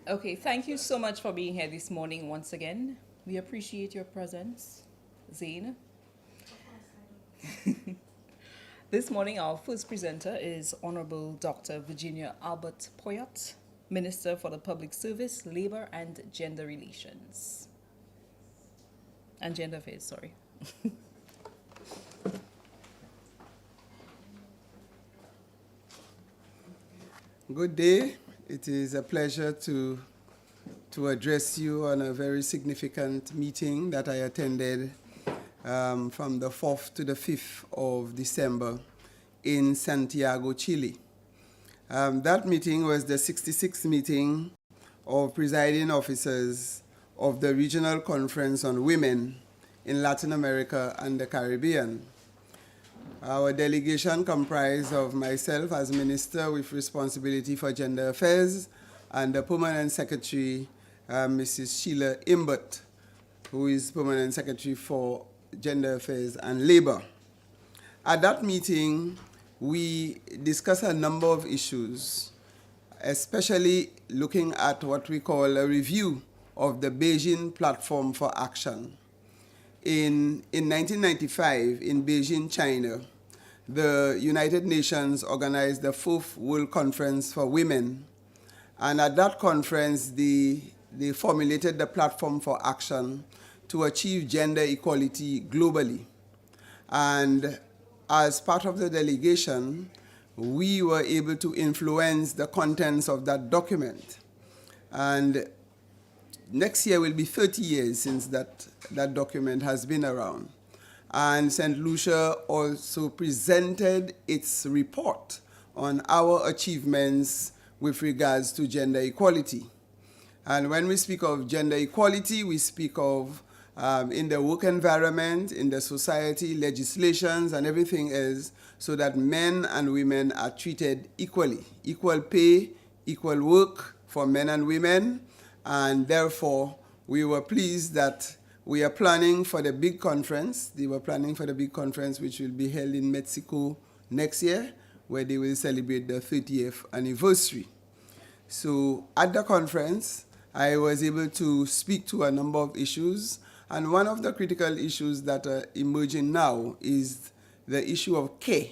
Okay, thank you so much for being here this morning once again. We appreciate your presence, Zane. This morning, our first presenter is Honorable Dr. Virginia Albert Poyat, Minister for the Public Service, Labor and Gender Relations. And Gender Affairs, sorry. Good day. It is a pleasure to address you on a very significant meeting that I attended from the 4th to the 5th of December in Santiago, Chile. That meeting was the 66th meeting of presiding officers of the Regional Conference on Women in Latin America and the Caribbean. Our delegation comprised of myself as Minister with responsibility for Gender Affairs and the Permanent Secretary, Mrs. Sheila Imbert, who is Permanent Secretary for Gender Affairs and Labor. At that meeting, we discussed a number of issues, especially looking at what we call a review of the Beijing Platform for Action. In 1995, in Beijing, China, the United Nations organized the 4th World Conference for Women. And at that conference, they formulated the platform for action to achieve gender equality globally. And as part of the delegation, we were able to influence the contents of that document. And next year will be 30 years since that document has been around. And St. Lucia also presented its report on our achievements with regards to gender equality. And when we speak of gender equality, we speak of in the work environment, in the society, legislations, and everything else, so that men and women are treated equally. Equal pay, equal work for men and women, and therefore we were pleased that we are planning for the big conference. They were planning for the big conference, which will be held in Mexico next year, where they will celebrate the 30th anniversary. So at the conference, I was able to speak to a number of issues. And one of the critical issues that are emerging now is the issue of care.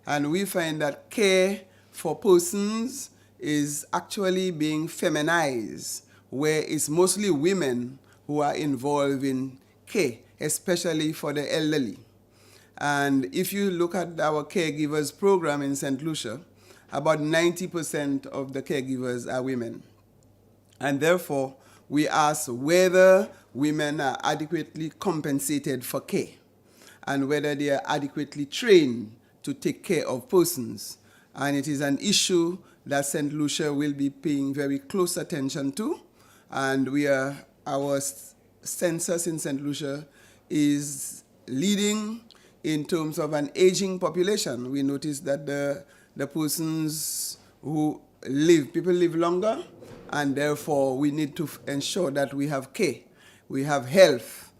And we find that care for persons is actually being feminized, where it's mostly women who are involved in care, especially for the elderly. And if you look at our caregivers program in St. Lucia, about 90% of the caregivers are women. And therefore, we ask whether women are adequately compensated for care and whether they are adequately trained to take care of persons. And it is an issue that St. Lucia will be paying very close attention to. And our census in St. Lucia is leading in terms of an aging population. We notice that the persons who live, people live longer, and therefore we need to ensure that we have care. We have health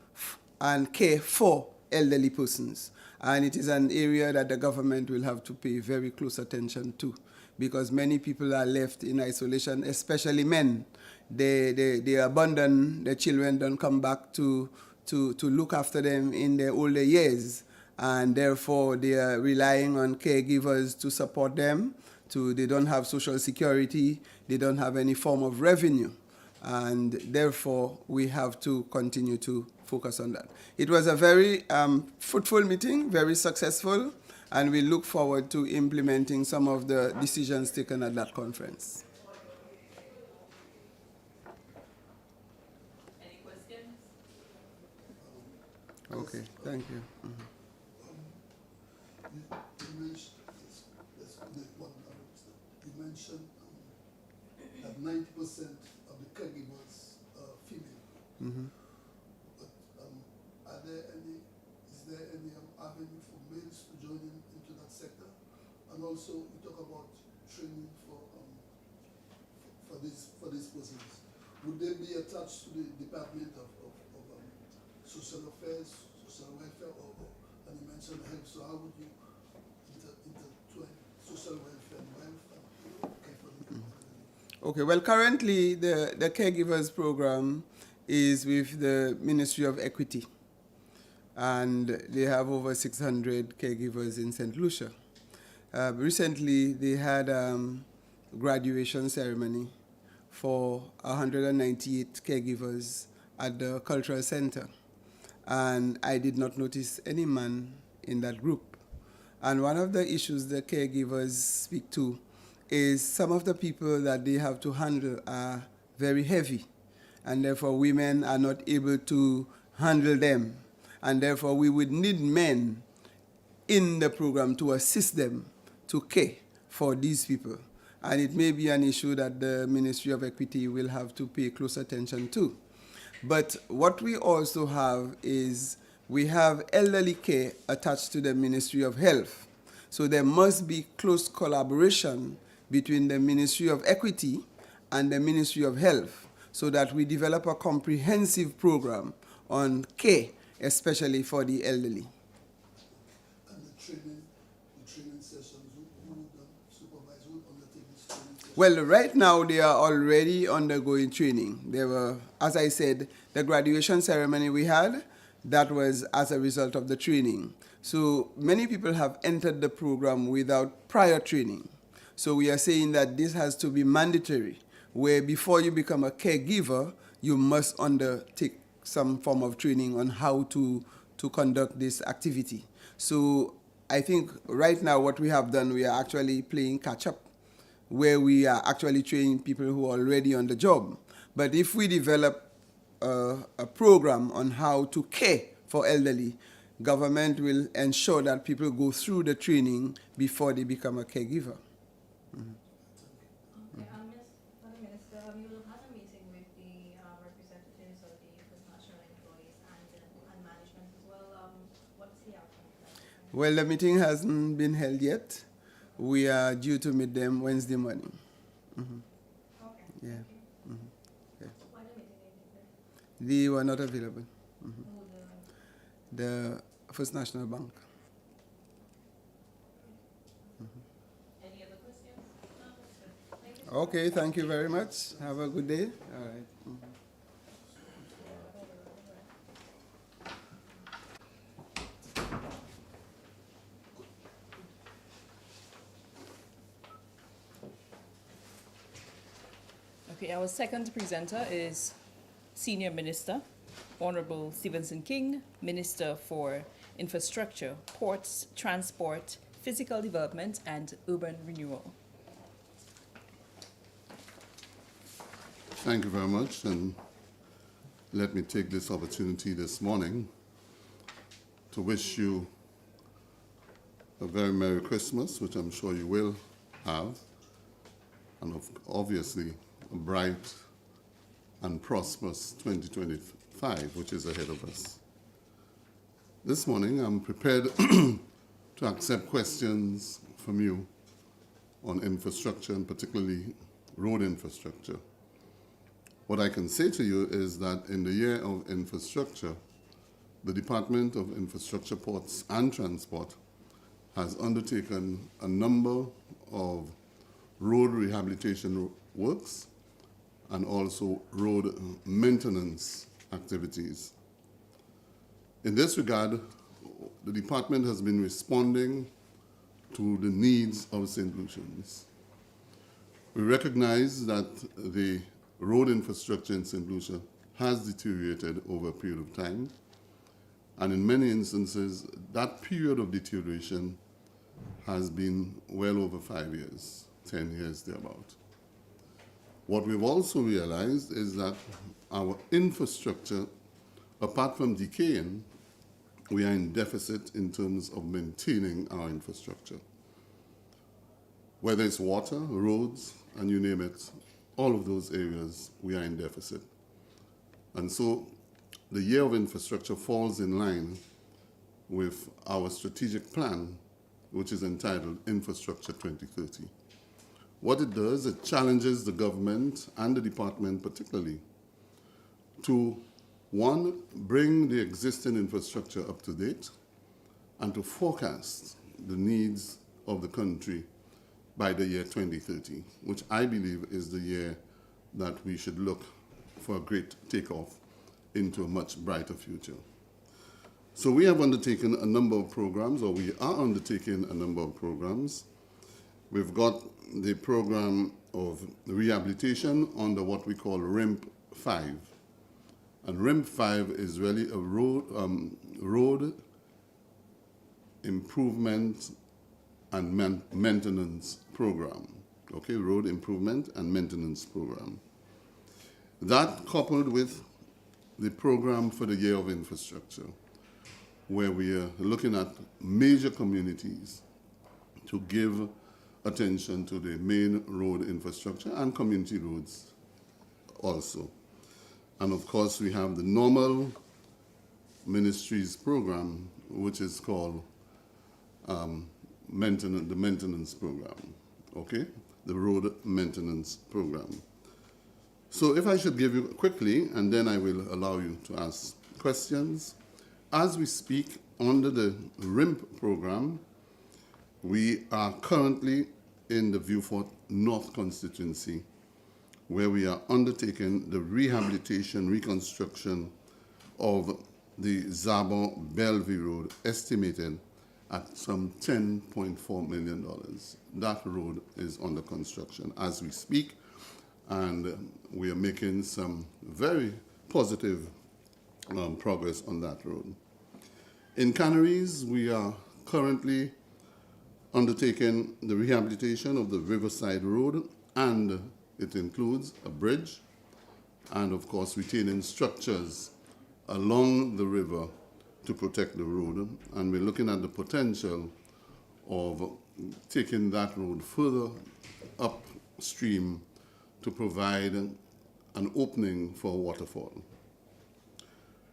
and care for elderly persons. And it is an area that the government will have to pay very close attention to, because many people are left in isolation, especially men. They abandon the children, don't come back to look after them in their older years. And therefore, they are relying on caregivers to support them. They don't have social security. They don't have any form of revenue. And therefore, we have to continue to focus on that. It was a very fruitful meeting, very successful, and we look forward to implementing some of the decisions taken at that conference. Any questions? Okay, thank you. You mentioned, let's make one understand. You mentioned that 90% of the caregivers are female. Mm-hmm. But is there any avenue for males to join into that sector? And also, we talk about training for these persons. Would they be attached to the Department of Social Affairs, Social Welfare, and you mentioned health, so how would you intertwine social welfare and wealth and care for the community? Okay, well, currently the caregivers program is with the Ministry of Equity, and they have over 600 caregivers in St. Lucia. Recently, they had graduation ceremony for 198 caregivers at the Cultural Center, and I did not notice any man in that group. And one of the issues the caregivers speak to is some of the people that they have to handle are very heavy, and therefore women are not able to handle them, and therefore we would need men in the program to assist them to care for these people. And it may be an issue that the Ministry of Equity will have to pay close attention to. But what we also have is we have elderly care attached to the Ministry of Health. So there must be close collaboration between the Ministry of Equity and the Ministry of Health so that we develop a comprehensive program on care, especially for the elderly. And the training sessions, who would supervise, who would undertake this training session? Well, right now they are already undergoing training. There were, as I said, the graduation ceremony we had, that was as a result of the training. So many people have entered the program without prior training. So we are saying that this has to be mandatory, where before you become a caregiver, you must undertake some form of training on how to conduct this activity. So I think right now what we have done, we are actually playing catch up, where we are actually training people who are already on the job. But if we develop a program on how to care for elderly, government will ensure that people go through the training before they become a caregiver. Okay, Madam Minister, you will have a meeting with the representatives of the First National employees and management as well. What's the outcome of that? Well, the meeting hasn't been held yet. We are due to meet them Wednesday morning. Okay. Yeah. Thank you. Yeah. Why the meeting is They were not available. Who The First National Bank. Any other questions? No, that's good. Thank you. Okay, thank you very much. Have a good day. All right. Okay, our second presenter is Senior Minister, Honorable Stevenson King, Minister for Infrastructure, Ports, Transport, Physical Development, and Urban Renewal. Thank you very much, and let me take this opportunity this morning to wish you a very Merry Christmas, which I'm sure you will have, and obviously a bright and prosperous 2025, which is ahead of us. This morning, I'm prepared to accept questions from you on infrastructure, and particularly road infrastructure. What I can say to you is that in the year of infrastructure, the Department of Infrastructure, Ports and Transport has undertaken a number of road rehabilitation works and also road maintenance activities. In this regard, the department has been responding to the needs of St. Lucians. We recognize that the road infrastructure in St. Lucia has deteriorated over a period of time, and in many instances, that period of deterioration has been well over 5 years, 10 years thereabout. What we've also realized is that our infrastructure, apart from decaying, we are in deficit in terms of maintaining our infrastructure. Whether it's water, roads, and you name it, all of those areas, we are in deficit. And so the year of infrastructure falls in line with our strategic plan, which is entitled Infrastructure 2030. What it does, it challenges the government and the department particularly to, one, bring the existing infrastructure up to date and to forecast the needs of the country by the year 2030, which I believe is the year that we should look for a great takeoff into a much brighter future. So we have undertaken a number of programs, or we are undertaking a number of programs. We've got the program of rehabilitation under what we call RIMP 5. And RIMP 5 is really a road improvement and maintenance program. Okay, road improvement and maintenance program. That coupled with the program for the year of infrastructure, where we are looking at major communities to give attention to the main road infrastructure and community roads also. And of course, we have the normal ministries program, which is called the maintenance program, okay? The road maintenance program. So if I should give you quickly, and then I will allow you to ask questions. As we speak, under the RIMP program, we are currently in the Vieux Fort North constituency, where we are undertaking the rehabilitation, reconstruction of the Zabon-Bellevue Road, estimated at some $10.4 million. That road is under construction as we speak, and we are making some very positive progress on that road. In Canaries, we are currently undertaking the rehabilitation of the Riverside Road, and it includes a bridge and, of course, retaining structures along the river to protect the road. And we're looking at the potential of taking that road further upstream to provide an opening for a waterfall.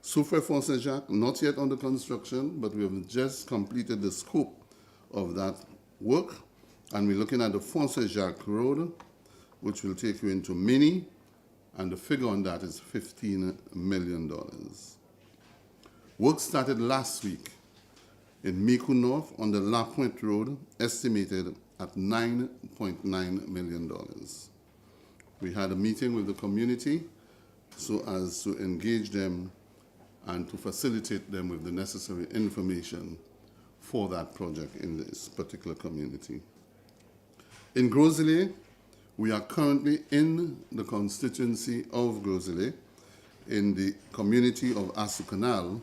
Soufrière-Font-Saint-Jacques, not yet under construction, but we have just completed the scope of that work, and we're looking at the Font-Saint-Jacques Road, which will take you into Mini, and the figure on that is $15 million. Work started last week in Micoud North on the La Pointe Road, estimated at $9.9 million. We had a meeting with the community so as to engage them and to facilitate them with the necessary information for that project in this particular community. In Gros-Islet, we are currently in the constituency of Gros-Islet, in the community of Assou-Canal,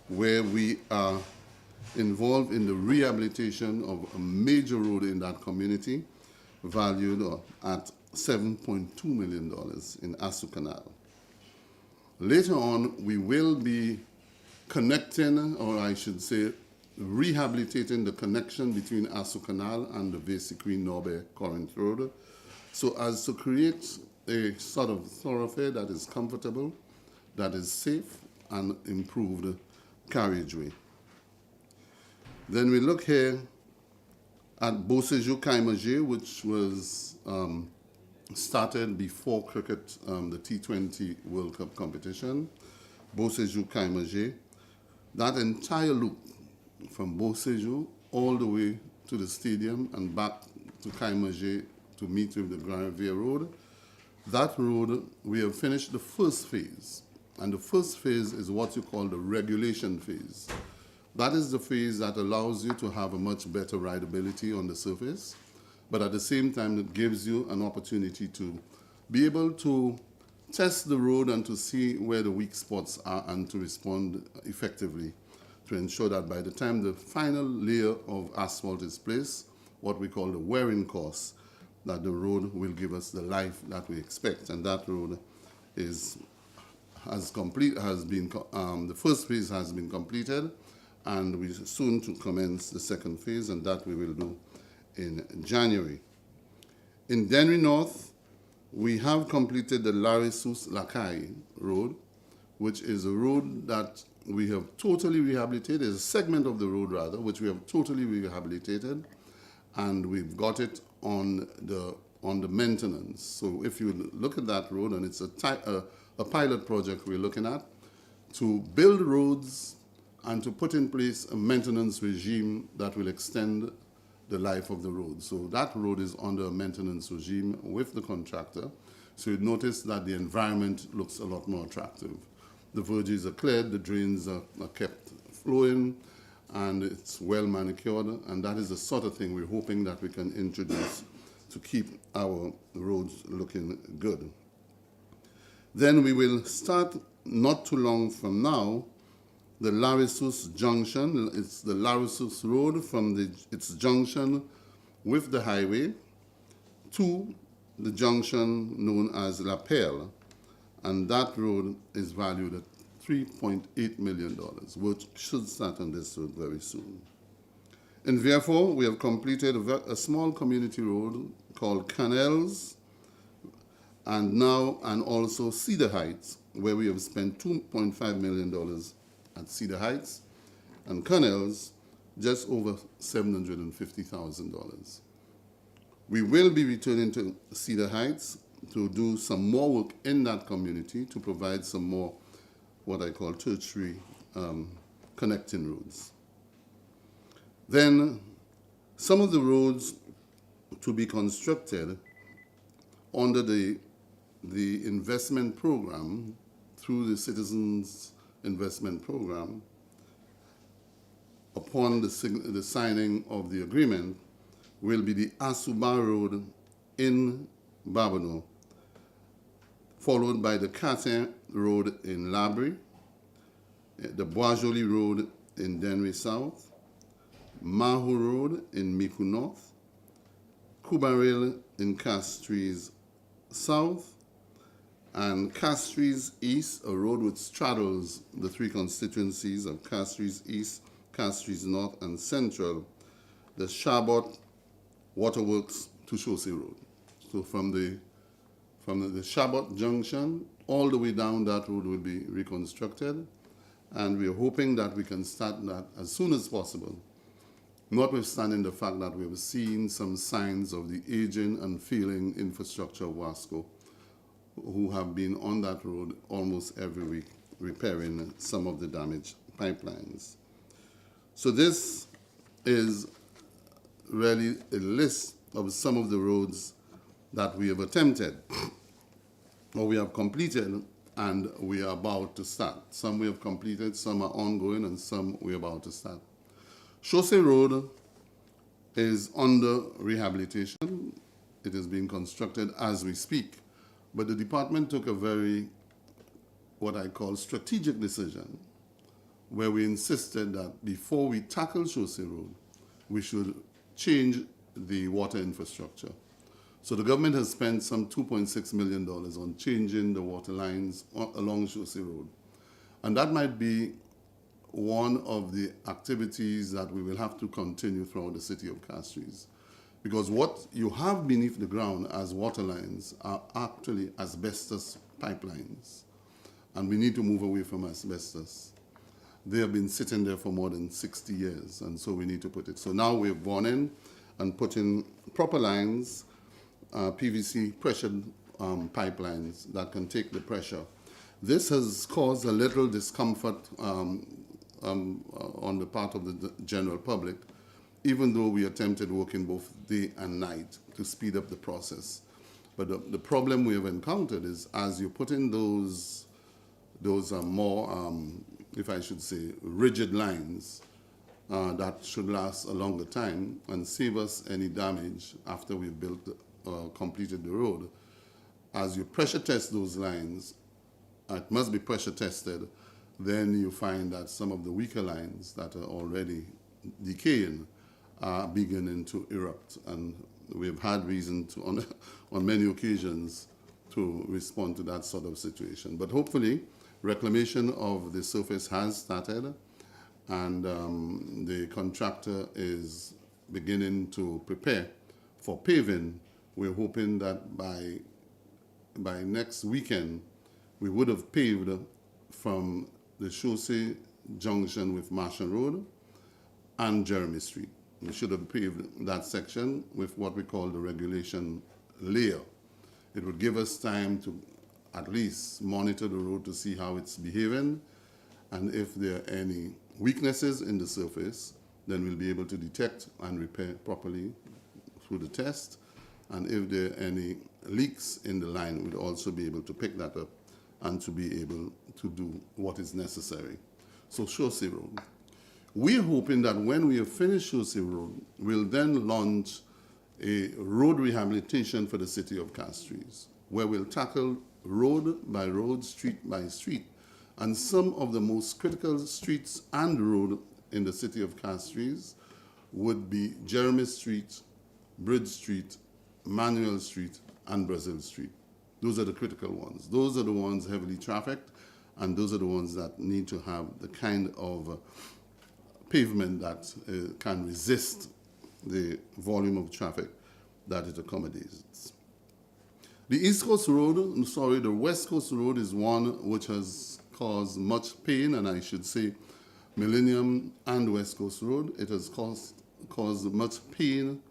where we are involved in the rehabilitation of a major road in that community, valued at $7.2 million in Assou-Canal. Later on, we will be connecting, or I should say, rehabilitating the connection between Assou-Canal and the Vésiquy-Norbert-Corinth Road, so as to create a sort of thoroughfare that is comfortable, that is safe, and improved carriageway. Then we look here at Beauséjour-Caille-Mauger, which was started before cricket, the T20 World Cup competition. Beauséjour-Caille-Mauger, that entire loop from Beauséjour all the way to the stadium and back to Caille-Mauger to meet with the Grand Riviere Road. That road, we have finished the first phase. And the first phase is what you call the regulation phase. That is the phase that allows you to have a much better rideability on the surface, but at the same time, it gives you an opportunity to be able to test the road and to see where the weak spots are and to respond effectively to ensure that by the time the final layer of asphalt is placed, what we call the wearing course, that the road will give us the life that we expect. And that road the first phase has been completed, and we're soon to commence the second phase, and that we will do in January. In Dennery North, we have completed the Larissus-Lacaille Road, which is a road that we have totally rehabilitated, is a segment of the road rather, which we have totally rehabilitated, and we've got it on the maintenance. So if you look at that road, and it's a pilot project we're looking at, to build roads and to put in place a maintenance regime that will extend the life of the road. So that road is under a maintenance regime with the contractor. So you notice that the environment looks a lot more attractive. The verges are cleared, the drains are kept flowing, and it's well manicured, and that is the sort of thing we're hoping that we can introduce to keep our roads looking good. Then we will start not too long from now, the Larissus Junction. It's the Larissus Road from its junction with the highway to the junction known as La Perle, and that road is valued at $3.8 million, which should start on this road very soon. In Vieux-Fort, we have completed a small community road called Canals, and also Cedar Heights, where we have spent $2.5 million at Cedar Heights, and Canals, just over $750,000. We will be returning to Cedar Heights to do some more work in that community to provide some more what I call tertiary connecting roads. Then some of the roads to be constructed under the investment program through the Citizens Investment Program, upon the signing of the agreement, will be the Asuba Road in Babonneau, followed by the Catin Road in Labrie, the Bois-Joli Road in Dennery South, Mahu Road in Micoud North, Coubaril in Castries South, and Castries East, a road which straddles the three constituencies of Castries East, Castries North, and Central, the Chabot Waterworks to Chaussee Road. So from the Chabot Junction all the way down that road will be reconstructed, and we are hoping that we can start that as soon as possible, notwithstanding the fact that we have seen some signs of the aging and failing infrastructure of Wasco, who have been on that road almost every week repairing some of the damaged pipelines. So this is really a list of some of the roads that we have attempted, or we have completed, and we are about to start. Some we have completed, some are ongoing, and some we are about to start. Chaussee Road is under rehabilitation. It is being constructed as we speak. But the department took a very, what I call, strategic decision, where we insisted that before we tackle Chaussee Road, we should change the water infrastructure. So the government has spent some $2.6 million on changing the water lines along Chaussee Road. And that might be one of the activities that we will have to continue throughout the city of Castries. Because what you have beneath the ground as water lines are actually asbestos pipelines. And we need to move away from asbestos. They have been sitting there for more than 60 years, and so we need to put it. So now we've gone in and put in proper lines, PVC pressured pipelines that can take the pressure. This has caused a little discomfort on the part of the general public, even though we attempted working both day and night to speed up the process. But the problem we have encountered is as you put in those more, if I should say, rigid lines that should last a longer time and save us any damage after we've built, completed the road. As you pressure test those lines, it must be pressure tested, then you find that some of the weaker lines that are already decaying are beginning to erupt. And we've had reason to, on many occasions, to respond to that sort of situation. But hopefully, reclamation of the surface has started, and the contractor is beginning to prepare for paving. We're hoping that by next weekend, we would have paved from the Chaussee Junction with Marshall Road and Jeremy Street. We should have paved that section with what we call the regulation layer. It would give us time to at least monitor the road to see how it's behaving, and if there are any weaknesses in the surface, then we'll be able to detect and repair properly through the test. And if there are any leaks in the line, we'll also be able to pick that up and to be able to do what is necessary. So Chaussee Road. We're hoping that when we have finished Chaussee Road, we'll then launch a road rehabilitation for the city of Castries, where we'll tackle road by road, street by street, and some of the most critical streets and road in the city of Castries would be Jeremy Street, Bridge Street, Manuel Street, and Brazil Street. Those are the critical ones. Those are the ones heavily trafficked, and those are the ones that need to have the kind of pavement that can resist the volume of traffic that it accommodates. The East Coast Road, the West Coast Road is one which has caused much pain, and I should say Millennium and West Coast Road. It has caused much pain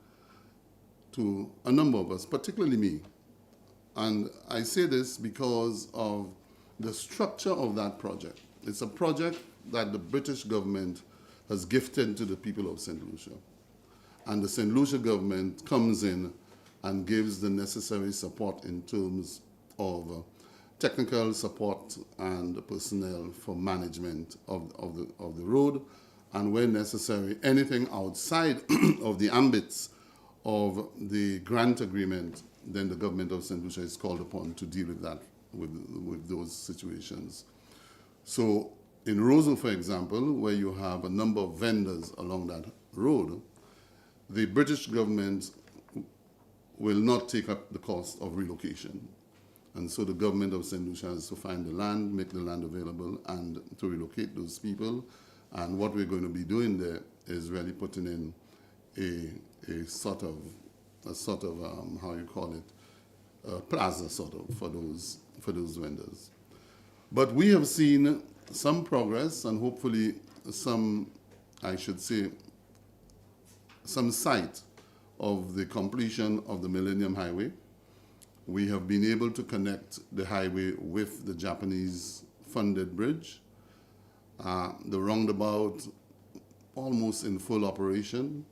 to a number of us, particularly me. And I say this because of the structure of that project. It's a project that the British government has gifted to the people of St. Lucia. And the St. Lucia government comes in and gives the necessary support in terms of technical support and personnel for management of the road, and when necessary, anything outside of the ambits of the grant agreement, then the government of St. Lucia is called upon to deal with that, with those situations. So in Rosal, for example, where you have a number of vendors along that road, the British government will not take up the cost of relocation. And so the government of St. Lucia has to find the land, make the land available, and to relocate those people. And what we're going to be doing there is really putting in a sort of how you call it, a plaza sort of for those vendors. But we have seen some progress and hopefully some, I should say, some sight of the completion of the Millennium Highway. We have been able to connect the highway with the Japanese funded bridge. The roundabout almost in full operation.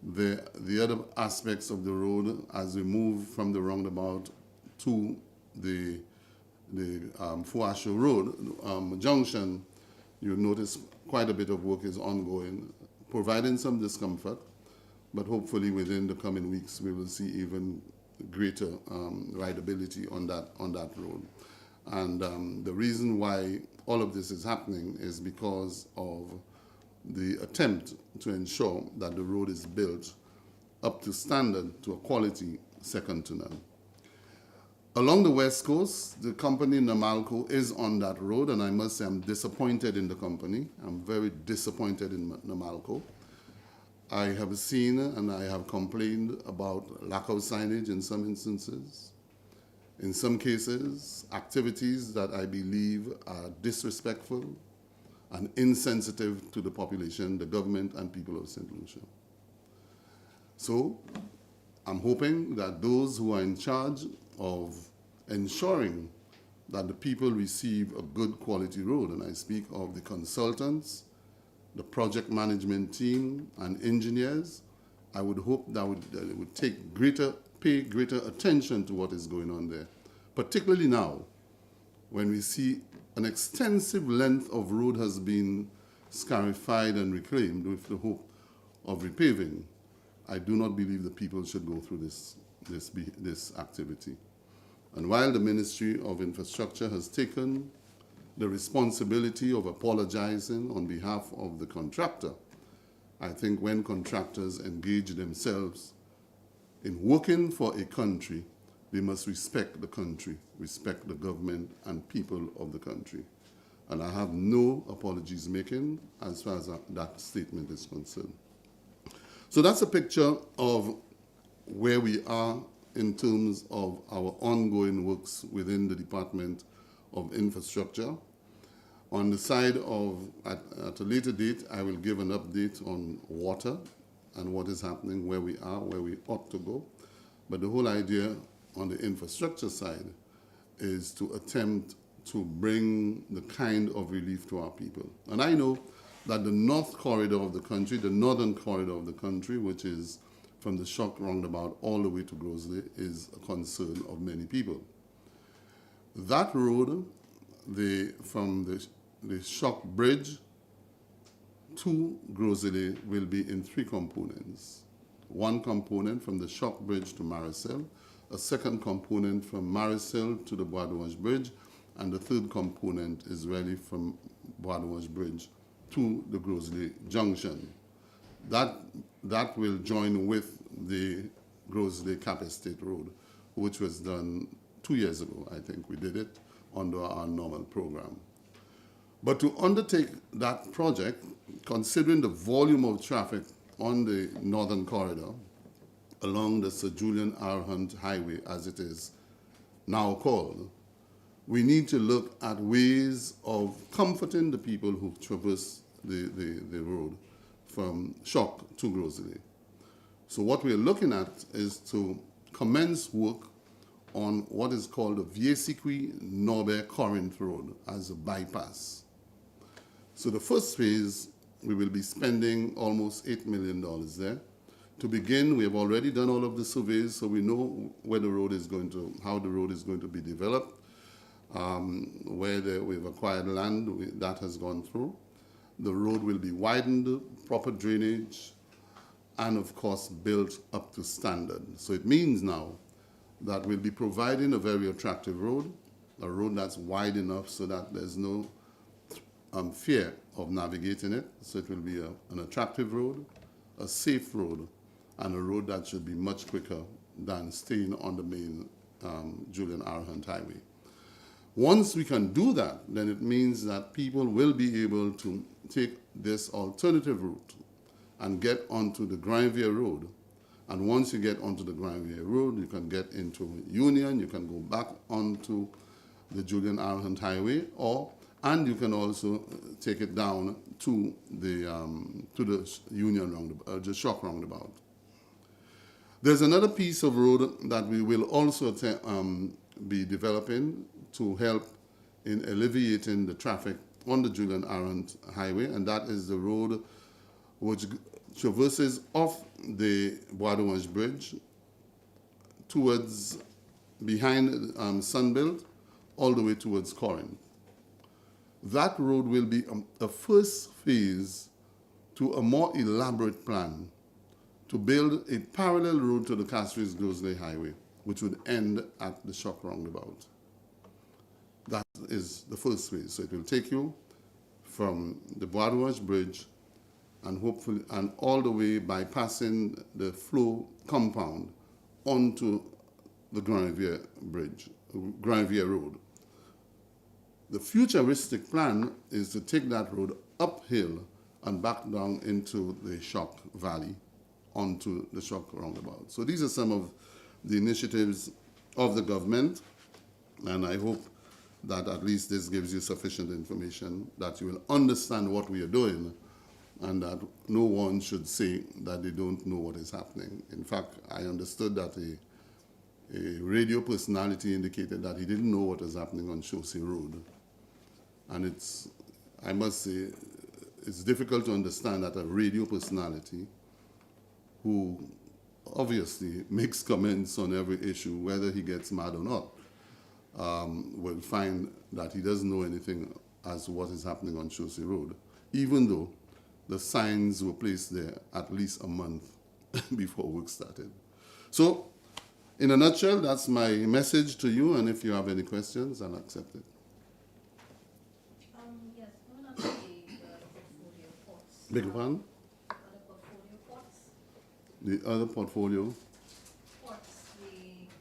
The other aspects of the road, as we move from the roundabout to the Fuasho Road junction, you notice quite a bit of work is ongoing, providing some discomfort, but hopefully within the coming weeks we will see even greater rideability on that road. And the reason why all of this is happening is because of the attempt to ensure that the road is built up to standard, to a quality second to none. Along the West Coast, the company Namalco is on that road, and I must say I'm disappointed in the company. I'm very disappointed in Namalco. I have seen and I have complained about lack of signage in some instances. In some cases, activities that I believe are disrespectful and insensitive to the population, the government, and people of St. Lucia. So I'm hoping that those who are in charge of ensuring that the people receive a good quality road, and I speak of the consultants, the project management team, and engineers, I would hope that they would pay greater attention to what is going on there, particularly now when we see an extensive length of road has been scarified and reclaimed with the hope of repaving. I do not believe the people should go through this activity. And while the Ministry of Infrastructure has taken the responsibility of apologizing on behalf of the contractor, I think when contractors engage themselves in working for a country, they must respect the country, respect the government and people of the country. And I have no apologies making as far as that statement is concerned. So that's a picture of where we are in terms of our ongoing works within the Department of Infrastructure. On the side of, at a later date, I will give an update on water and what is happening, where we are, where we ought to go. But the whole idea on the infrastructure side is to attempt to bring the kind of relief to our people. And I know that the north corridor of the country, the northern corridor of the country, which is from the Shock roundabout all the way to Grosley, is a concern of many people. That road, from the Shock Bridge to Grosley will be in three components. One component from the Shock Bridge to Marisel, a second component from Marisel to the Bois d'Orange Bridge, and the third component is really from Bois d'Orange Bridge to the Grosley Junction. That will join with the Grosley Cap Estate Road, which was done 2 years ago. I think we did it under our normal program. But to undertake that project, considering the volume of traffic on the northern corridor along the Sir Julian R. Hunt Highway, as it is now called, we need to look at ways of comforting the people who traverse the road from Shock to Grosley. So what we're looking at is to commence work on what is called the Vieux-Sequi-Norbert-Corinth Road as a bypass. So the first phase, we will be spending almost $8 million there. To begin, we have already done all of the surveys, so we know where the road is going to, how the road is going to be developed. We've acquired land, that has gone through. The road will be widened, proper drainage, and of course built up to standard. So it means now that we'll be providing a very attractive road, a road that's wide enough so that there's no fear of navigating it. So it will be an attractive road, a safe road, and a road that should be much quicker than staying on the main Julian R. Hunt Highway. Once we can do that, then it means that people will be able to take this alternative route and get onto the Granville Road. And once you get onto the Granville Road, you can get into Union, you can go back onto the Julian R. Hunt Highway, and you can also take it down to the Union roundabout, the Shock roundabout. There's another piece of road that we will also be developing to help in alleviating the traffic on the Julian R. Hunt Highway, and that is the road which traverses off the Bois d'Orange Bridge towards behind Sunbelt all the way towards Corinth. That road will be a first phase to a more elaborate plan to build a parallel road to the Castries-Grosley Highway, which would end at the Shock roundabout. That is the first phase. So it will take you from the Bois d'Orange Bridge and hopefully and all the way bypassing the Flow compound onto the Granville Bridge, Granville Road. The futuristic plan is to take that road uphill and back down into the Shock Valley onto the Shock roundabout. So these are some of the initiatives of the government, and I hope that at least this gives you sufficient information that you will understand what we are doing and that no one should say that they don't know what is happening. In fact, I understood that a radio personality indicated that he didn't know what was happening on Chaussee Road. And I must say, it's difficult to understand that a radio personality who obviously makes comments on every issue, whether he gets mad or not, will find that he doesn't know anything as to what is happening on Chaussee Road, even though the signs were placed there at least a month before work started. So, in a nutshell, that's my message to you, and if you have any questions, I'll accept it. Yes, moving on to the portfolio ports. Beg your pardon? Other portfolio ports. The other portfolio? Ports,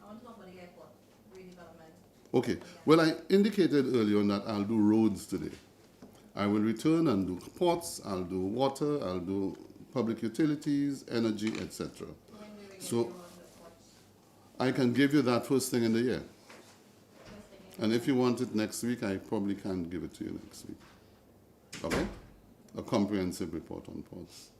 I want to talk about the airport redevelopment. Okay. Well, I indicated earlier on that I'll do roads today. I will return and do ports, I'll do water, I'll do public utilities, energy, etc. When will we get So you on the ports? I can give you that first thing in the year. First thing in- And if you want it next week, I probably can't give it to you next week. Okay? A comprehensive report on ports.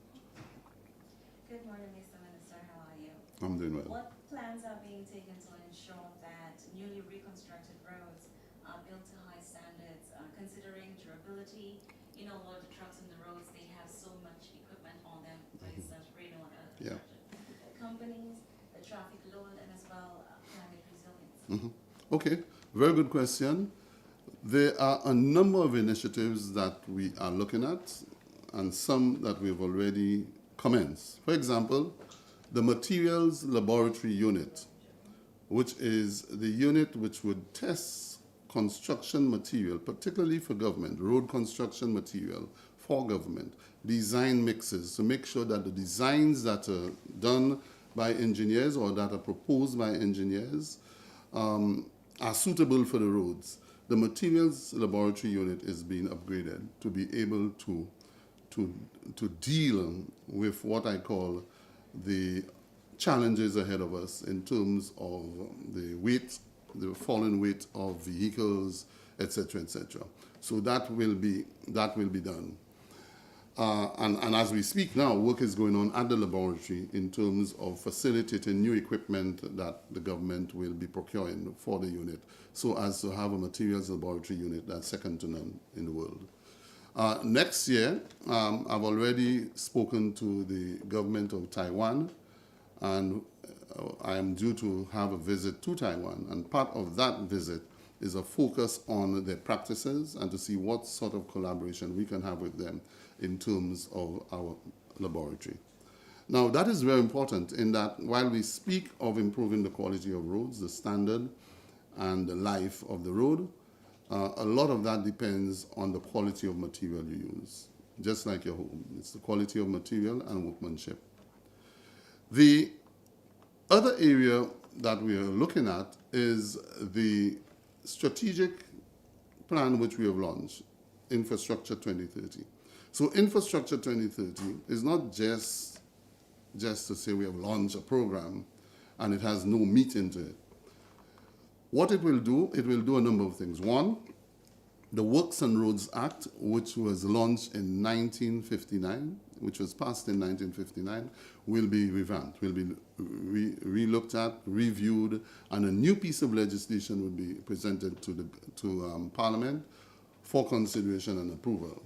Good morning, Mr. Minister. How are you? I'm doing well. What plans are being taken to ensure that newly reconstructed roads are built to high standards, considering durability? You know, a lot of the trucks on the roads, they traffic load and as well climate resilience? Okay, very good question. There are a number of initiatives that we are looking at and some that we've already commenced. For example, the Materials Laboratory Unit, which is the unit which would test construction material, particularly for government, road construction material for government, design mixes to make sure that the designs that are done by engineers or that are proposed by engineers are suitable for the roads. The Materials Laboratory Unit is being upgraded to be able to deal with what I call the challenges ahead of us in terms of the weight, the falling weight of vehicles, etc., etc. So that will be done. And as we speak now, work is going on at the laboratory in terms of facilitating new equipment that the government will be procuring for the unit, so as to have a materials laboratory unit that's second to none in the world. Next year, I've already spoken to the government of Taiwan, and I am due to have a visit to Taiwan, and part of that visit is a focus on their practices and to see what sort of collaboration we can have with them in terms of our laboratory. Now, that is very important in that while we speak of improving the quality of roads, the standard and the life of the road, a lot of that depends on the quality of material you use, just like your home. It's the quality of material and workmanship. The other area that we are looking at is the strategic plan which we have launched, Infrastructure 2030. So Infrastructure 2030 is not just to say we have launched a program and it has no meat into it. What it will do a number of things. One, the Works and Roads Act, which was launched in 1959, which was passed in 1959, will be revamped, will be re-looked at, reviewed, and a new piece of legislation will be presented to Parliament for consideration and approval.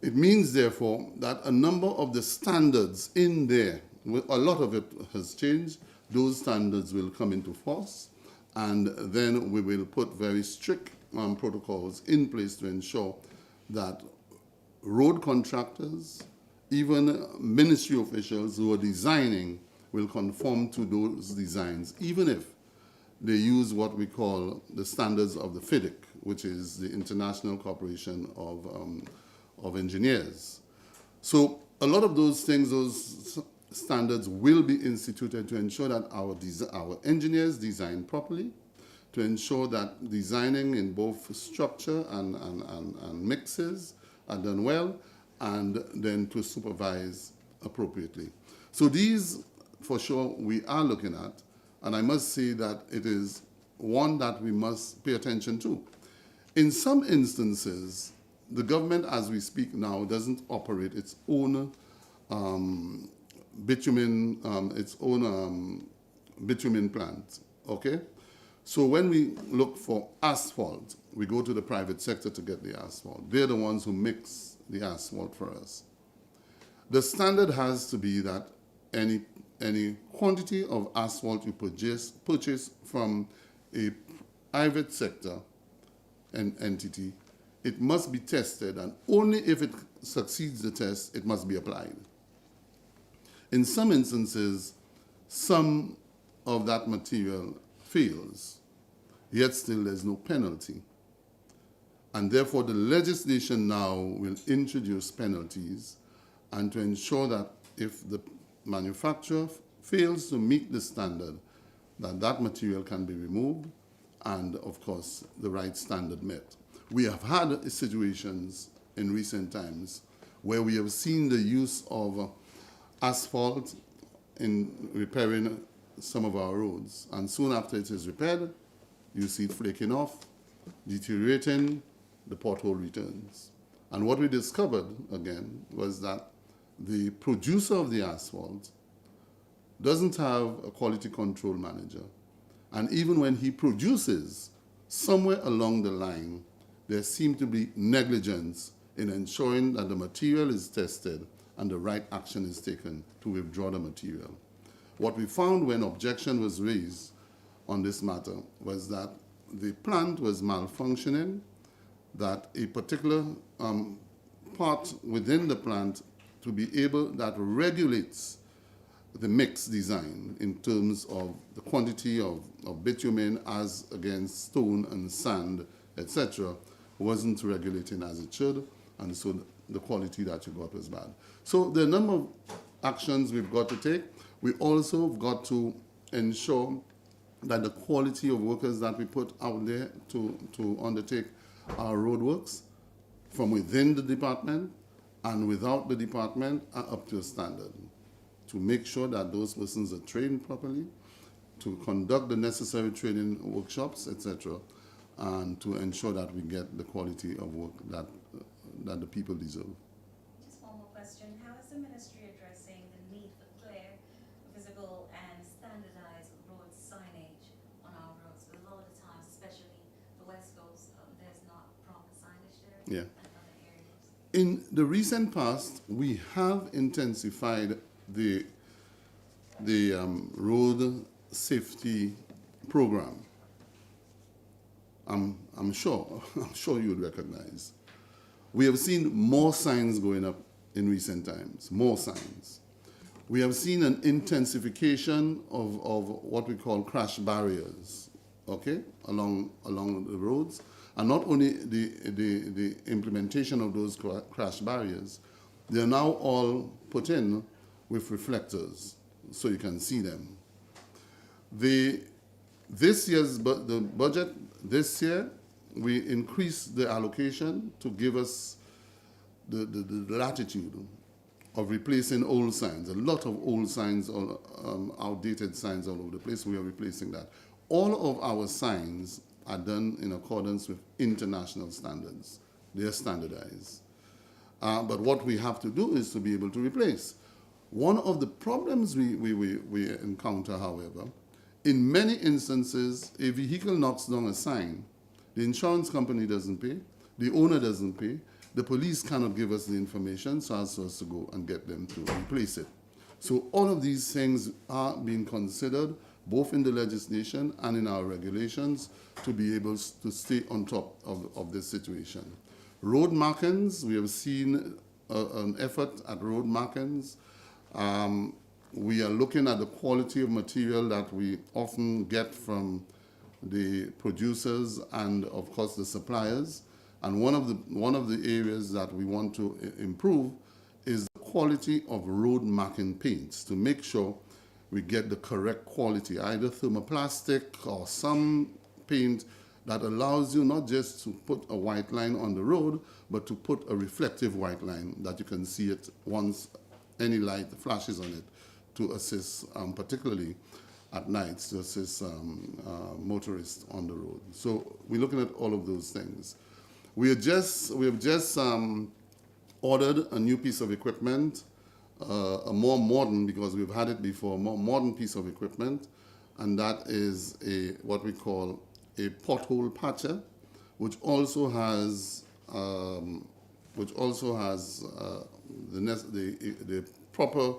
It means, therefore, that a number of the standards in there, a lot of it has changed, those standards will come into force, and then we will put very strict protocols in place to ensure that road contractors, even ministry officials who are designing, will conform to those designs, even if they use what we call the standards of the FIDIC, which is the International Corporation of Engineers. So a lot of those things, those standards will be instituted to ensure that our engineers design properly, to ensure that designing in both structure and mixes are done well, and then to supervise appropriately. So these, for sure, we are looking at, and I must say that it is one that we must pay attention to. In some instances, the government, as we speak now, doesn't operate its own bitumen plant, okay? So when we look for asphalt, we go to the private sector to get the asphalt. They're the ones who mix the asphalt for us. The standard has to be that any quantity of asphalt you purchase from a private sector entity, it must be tested, and only if it succeeds the test, it must be applied. In some instances, some of that material fails, yet still there's no penalty. And therefore, the legislation now will introduce penalties, and to ensure that if the manufacturer fails to meet the standard, that material can be removed, and of course, the right standard met. We have had situations in recent times where we have seen the use of asphalt in repairing some of our roads, and soon after it is repaired, you see it flaking off, deteriorating, the pothole returns. And what we discovered, again, was that the producer of the asphalt doesn't have a quality control manager. And even when he produces, somewhere along the line, there seemed to be negligence in ensuring that the material is tested and the right action is taken to withdraw the material. What we found when objection was raised on this matter was that the plant was malfunctioning, that a particular part within the plant to be able, that regulates the mix design in terms of the quantity of bitumen as against stone and sand, etc., wasn't regulating as it should, and so the quality that you got was bad. So there are a number of actions we've got to take. We also have got to ensure that the quality of workers that we put out there to undertake our roadworks from within the department and without the department are up to a standard, to make sure that those persons are trained properly, to conduct the necessary training workshops, etc., and to ensure that we get the quality of work that the people deserve. Just one more question. How is the ministry addressing the need for clear, visible, and standardized road signage on our roads? Because a lot of the times, especially the West Coast, there's not proper signage there. Yeah. And other areas. In the recent past, we have intensified the road safety program. I'm sure you would recognize. We have seen more signs going up in recent times, more signs. We have seen an intensification of what we call crash barriers, okay, along the roads. And not only the implementation of those crash barriers, they are now all put in with reflectors so you can see them. This year's the budget this year, we increased the allocation to give us the latitude of replacing old signs. A lot of old signs, outdated signs all over the place. We are replacing that. All of our signs are done in accordance with international standards. They are standardized. But what we have to do is to be able to replace. One of the problems we encounter, however, in many instances, a vehicle knocks down a sign, the insurance company doesn't pay, the owner doesn't pay, the police cannot give us the information, so as for us to go and get them to replace it. So all of these things are being considered, both in the legislation and in our regulations, to be able to stay on top of this situation. Road markings, we have seen an effort at road markings. We are looking at the quality of material that we often get from the producers and, of course, the suppliers. And one of the areas that we want to improve is the quality of road marking paints, to make sure we get the correct quality, either thermoplastic or some paint that allows you not just to put a white line on the road, but to put a reflective white line that you can see it once any light flashes on it, to assist, particularly at night, to assist motorists on the road. So we're looking at all of those things. We have just ordered a new piece of equipment, a more modern, because we've had it before, more modern piece of equipment, and that is what we call a pothole patcher, which also has the proper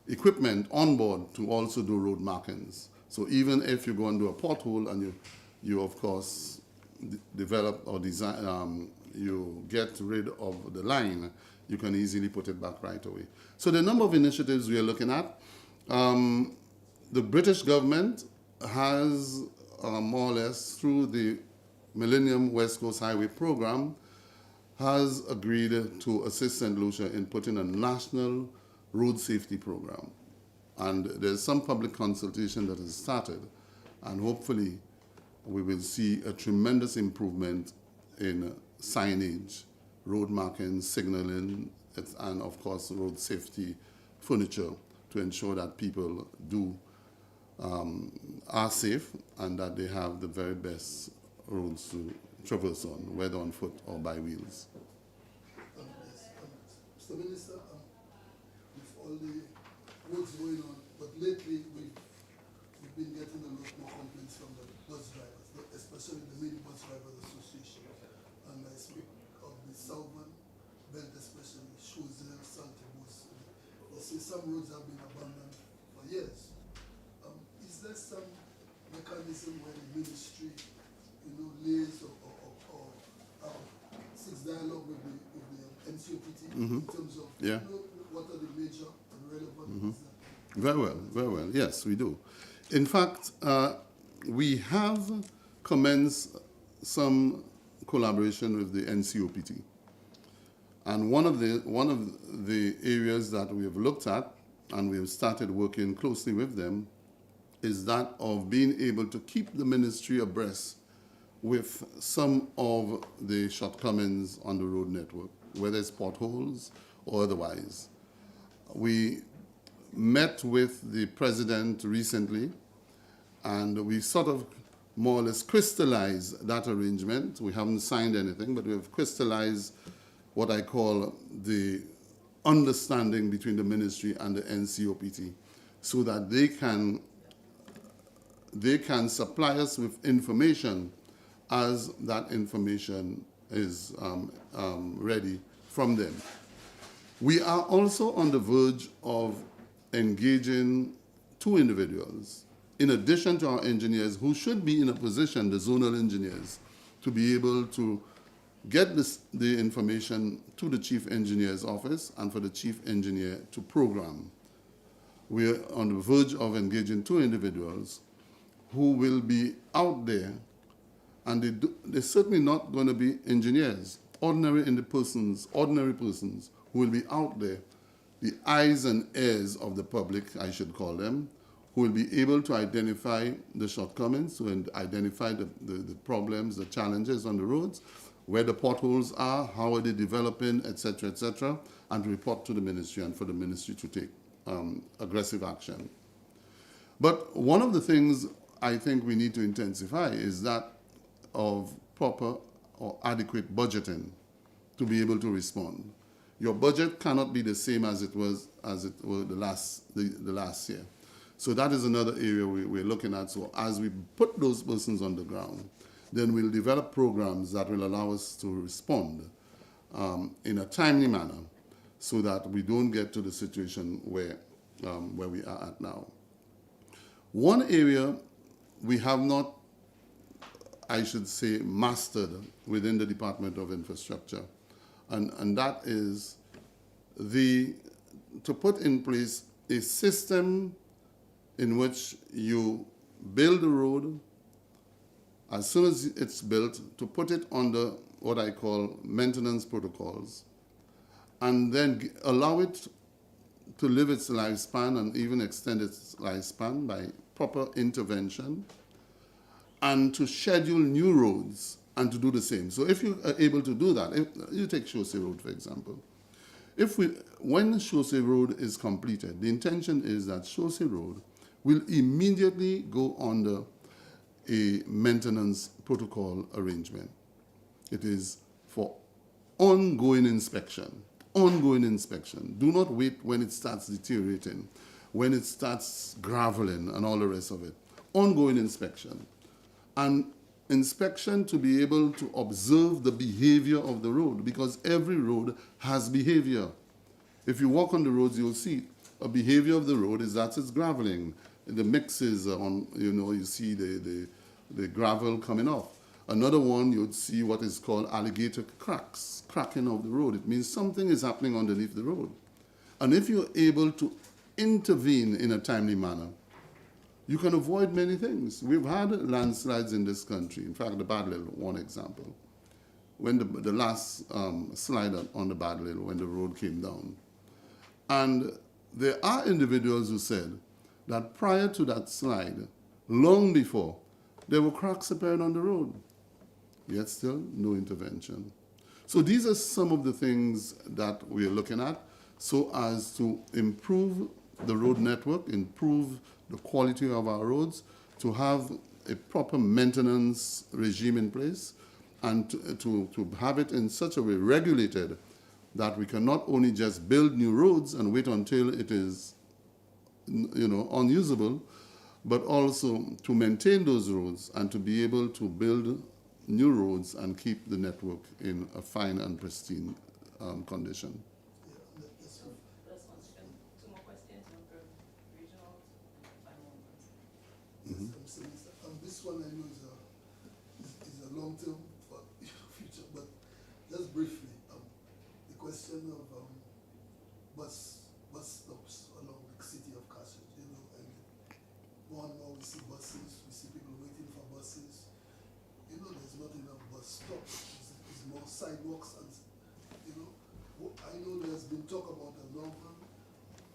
equipment on board to also do road markings. So even if you go and do a pothole and you of course develop or design, you get rid of the line, you can easily put it back right away. So the number of initiatives we are looking at, the British government has more or less through the Millennium West Coast Highway Program has agreed to assist St. Lucia in putting a national road safety program. And there's some public consultation that has started, and hopefully we will see a tremendous improvement in signage, road marking, signaling, and of course road safety furniture to ensure that people are safe and that they have the very best roads to traverse on, whether on foot or by wheels. Mr. Minister, with all the works going on, but lately we've been getting a lot more complaints from the bus drivers, especially the Minibus Drivers Association. And I speak of the Southern Belt, especially Choiseul, Saltibus. They say some roads have been abandoned for years. there some mechanism where the ministry, lays or seeks dialogue with the NCOPT in terms of Yeah. what are the major and relevant things that Very well, very well. Yes, we do. In fact, we have commenced some collaboration with the NCOPT. And one of the areas that we have looked at, and we have started working closely with them, is that of being able to keep the ministry abreast with some of the shortcomings on the road network, whether it's potholes or otherwise. We met with the president recently, and we sort of more or less crystallized that arrangement. We haven't signed anything, but we have crystallized what I call the understanding between the ministry and the NCOPT, so that they can supply us with information as that information is ready from them. We are also on the verge of engaging two individuals, in addition to our engineers, who should be in a position, the zonal engineers, to be able to get the information to the chief engineer's office and for the chief engineer to program. We are on the verge of engaging two individuals who will be out there, and they're certainly not going to be engineers, ordinary persons who will be out there, the eyes and ears of the public, I should call them, who will be able to identify the shortcomings, to identify the problems, the challenges on the roads, where the potholes are, how are they developing, etc., and report to the ministry and for the ministry to take aggressive action. But one of the things I think we need to intensify is that of proper or adequate budgeting to be able to respond. Your budget cannot be the same as it was the last year. So that is another area we're looking at. So as we put those persons on the ground, then we'll develop programs that will allow us to respond in a timely manner, so that we don't get to the situation where we are at now. One area we have not, I should say, mastered within the Department of Infrastructure, and that is to put in place a system in which you build a road, as soon as it's built, to put it under what I call maintenance protocols, and then allow it to live its lifespan and even extend its lifespan by proper intervention, and to schedule new roads and to do the same. So if you are able to do that, if you take Chaussee Road, for example, when Chaussee Road is completed, the intention is that Chaussee Road will immediately go under a maintenance protocol arrangement. It is for ongoing inspection. Ongoing inspection. Do not wait when it starts deteriorating, when it starts graveling and all the rest of it. Ongoing inspection. And inspection to be able to observe the behavior of the road, because every road has behavior. If you walk on the roads, you'll see a behavior of the road is that it's graveling. The mixes on, you see the gravel coming off. Another one, you'd see what is called alligator cracks, cracking of the road. It means something is happening underneath the road. And if you're able to intervene in a timely manner, you can avoid many things. We've had landslides in this country. In fact, the Bad Little, one example. When the last slide on the Bad Little, when the road came down. And there are individuals who said that prior to that slide, long before, there were cracks appearing on the road. Yet still, no intervention. So these are some of the things that we are looking at so as to improve the road network, improve the quality of our roads, to have a proper maintenance regime in place, and to have it in such a way regulated that we can not only just build new roads and wait until it is unusable, but also to maintain those roads and to be able to build new roads and keep the network in a fine and pristine condition. Yeah, that's right. Two more questions, regional. one I know is a long-term for future, but just briefly, the question of bus stops along the city of Carthage, you know, and more and more we see buses, we see people waiting for buses. You know, there's not enough bus stops. It's more sidewalks, and you know, I know there's been talk about a northern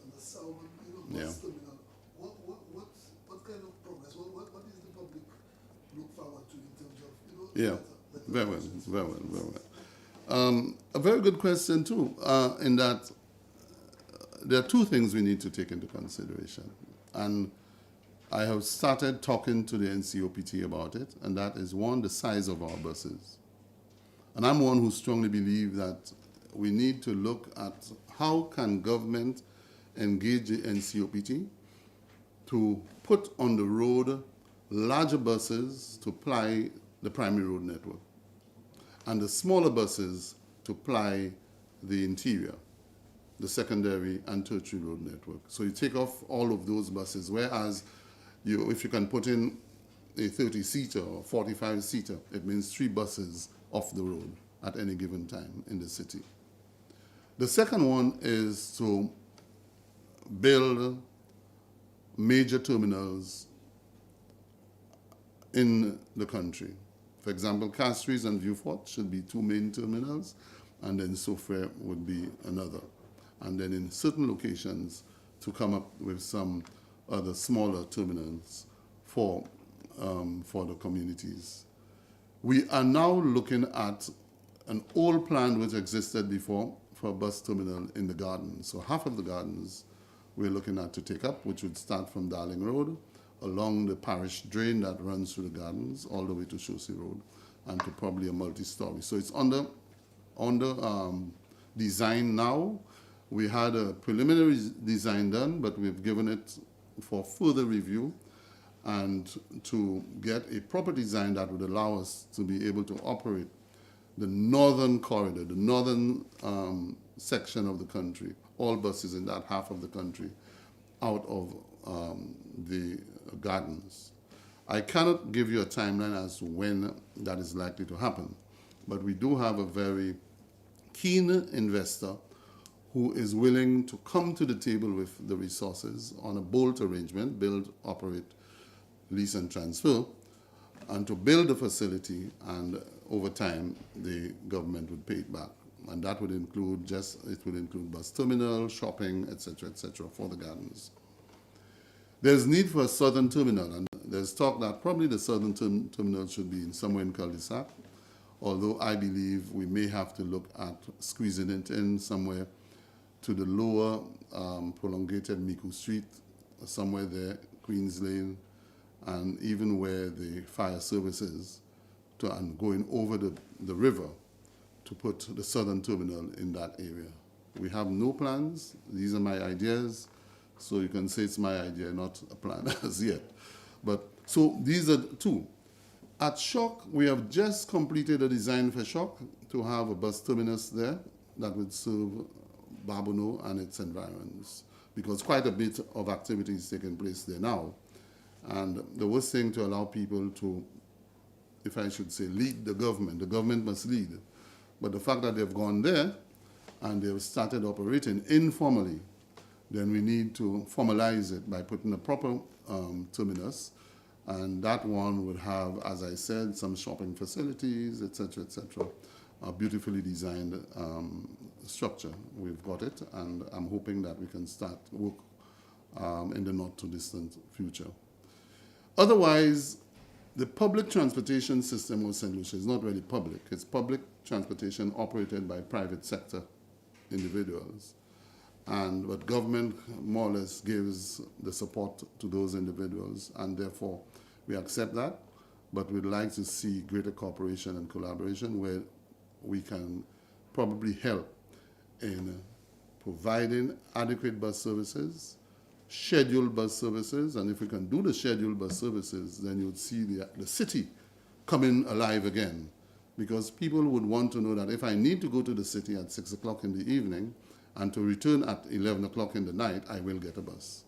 and a southern, you know, bus terminal. What kind of progress? What is the public look forward to in terms of, you know? Yeah, better very well. A very good question too, in that there are two things we need to take into consideration. And I have started talking to the NCOPT about it, and that is one, the size of our buses. And I'm one who strongly believes that we need to look at how can government engage the NCOPT to put on the road larger buses to ply the primary road network, and the smaller buses to ply the interior, the secondary and tertiary road network. So you take off all of those buses, whereas if you can put in a 30-seater or 45-seater, it means 3 buses off the road at any given time in the city. The second one is to build major terminals in the country. For example, Castries and Vieux-Fort should be 2 main terminals, and then Soufrière would be another. And then in certain locations to come up with some other smaller terminals for the communities. We are now looking at an old plan which existed before for a bus terminal in the gardens. So half of the gardens we're looking at to take up, which would start from Darling Road, along the parish drain that runs through the gardens, all the way to Chaussee Road, and to probably a multi-story. So it's under design now. We had a preliminary design done, but we've given it for further review and to get a proper design that would allow us to be able to operate the northern corridor, the northern section of the country, all buses in that half of the country, out of the gardens. I cannot give you a timeline as to when that is likely to happen, but we do have a very keen investor who is willing to come to the table with the resources on a bolt arrangement, build, operate, lease and transfer, and to build the facility, and over time the government would pay it back. And that would include bus terminal, shopping, etc., for the gardens. There's need for a southern terminal, and there's talk that probably the southern terminal should be somewhere in cul-de-sac, although I believe we may have to look at squeezing it in somewhere to the lower prolongated Miku Street, somewhere there, Queens Lane, and even where the fire service is, and going over the river to put the southern terminal in that area. We have no plans. These are my ideas. So you can say it's my idea, not a plan as yet. But so these are two. At Shock, we have just completed a design for Shock to have a bus terminus there that would serve Barbono and its environs, because quite a bit of activity is taking place there now. And the worst thing to allow people to, if I should say, lead the government must lead. But the fact that they've gone there and they've started operating informally, then we need to formalize it by putting a proper terminus. And that one would have, as I said, some shopping facilities, etc., a beautifully designed structure. We've got it, and I'm hoping that we can start work in the not too distant future. Otherwise, the public transportation system of St. Lucia is not really public. It's public transportation operated by private sector individuals. But government more or less gives the support to those individuals, and therefore we accept that. But we'd like to see greater cooperation and collaboration where we can probably help in providing adequate bus services, scheduled bus services, and if we can do the scheduled bus services, then you would see the city coming alive again. Because people would want to know that if I need to go to the city at 6 o'clock in the evening and to return at 11 o'clock in the night, I will get a bus.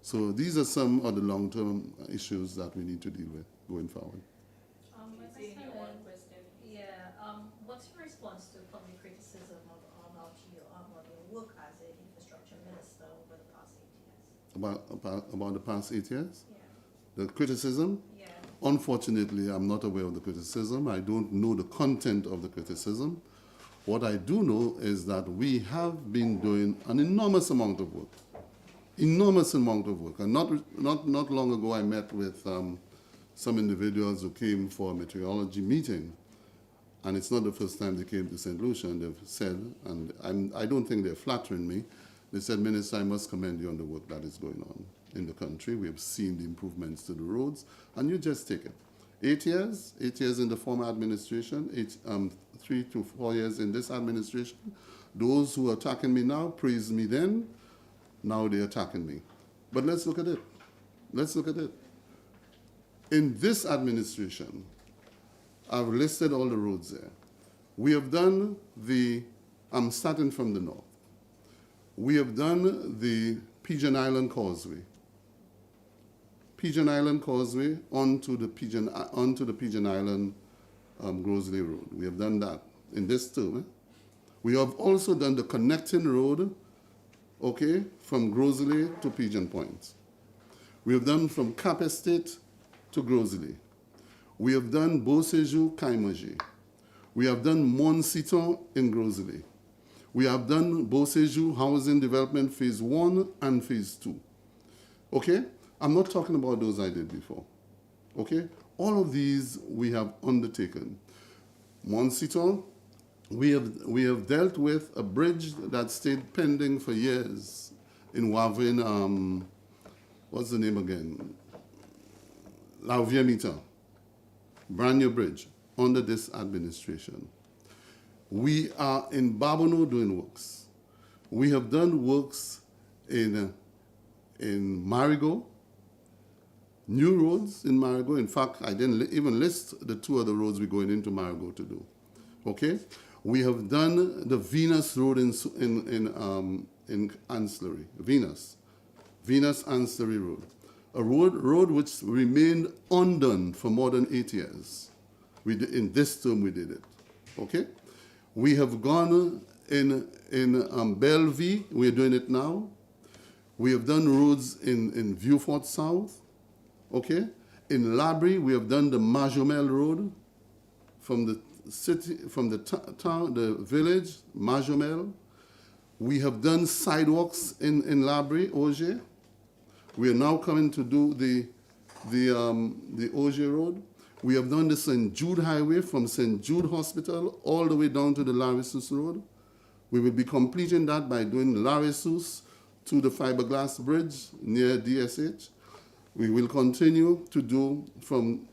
So these are some of the long-term issues that we need to deal with. going forward. My question is, what's your response to public criticism about your work as an infrastructure minister over the past 8 years? About the past 8 years? Yeah. The criticism? Yeah. Unfortunately, I'm not aware of the criticism. I don't know the content of the criticism. What I do know is that we have been doing an enormous amount of work. Enormous amount of work. And not long ago, I met with some individuals who came for a meteorology meeting. And it's not the first time they came to St. Lucia, and they've said, and I don't think they're flattering me, they said, Minister, I must commend you on the work that is going on in the country. We have seen the improvements to the roads, and you just take it. 8 years in the former administration, 3 to 4 years in this administration. Those who are attacking me now praised me then, now they're attacking me. But let's look at it. Let's look at it. In this administration, I've listed all the roads there. We have done I'm starting from the north. We have done the Pigeon Island Causeway. Pigeon Island Causeway onto the Pigeon Island Grosley Road. We have done that in this term. We have also done the connecting road, okay, from Grosley to Pigeon Point. We have done from Cap Estate to Grosley. We have done Beauséjour, Kaimajé. We have done Montciton in Grosley. We have done Beauséjour Housing Development Phase 1 and Phase 2. Okay? I'm not talking about those I did before. Okay? All of these we have undertaken. Montciton, we have dealt with a bridge that stayed pending for years in Wavrin, what's the name again? La Viemita. Brand new bridge under this administration. We are in Babonneau doing works. We have done works in Marigot, new roads in Marigot. In fact, I didn't even list the 2 other roads we're going into Marigot to do. Okay? We have done the Venus Road in Ancillary, Venus Ancillary Road. A road which remained undone for more than 8 years. In this term, we did it. Okay? We have gone in Bellevue. We are doing it now. We have done roads in Vieux-Fort South. Okay? In Labrie, we have done the Majomel Road from the city, from the town, the village, Majomel. We have done sidewalks in Labrie, Auger. We are now coming to do the Auger Road. We have done the St. Jude Highway from St. Jude Hospital all the way down to the Larissus Road. We will be completing that by doing Larissus to the fiberglass bridge near DSH. We will continue to do from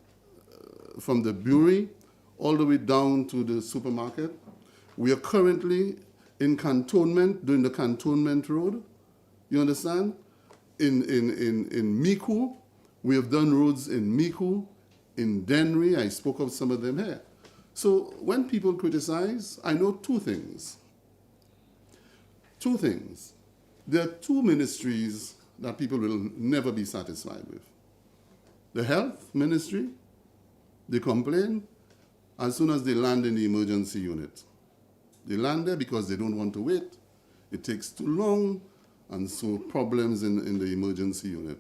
the brewery all the way down to the supermarket. We are currently in Cantonment, doing the Cantonment Road. You understand? In Micoud, we have done roads in Micoud, in Dennery. I spoke of some of them here. So when people criticize, I know 2 things. 2 things. There are 2 ministries that people will never be satisfied with. The health ministry, they complain as soon as they land in the emergency unit. They land there because they don't want to wait. It takes too long, and so problems in the emergency unit.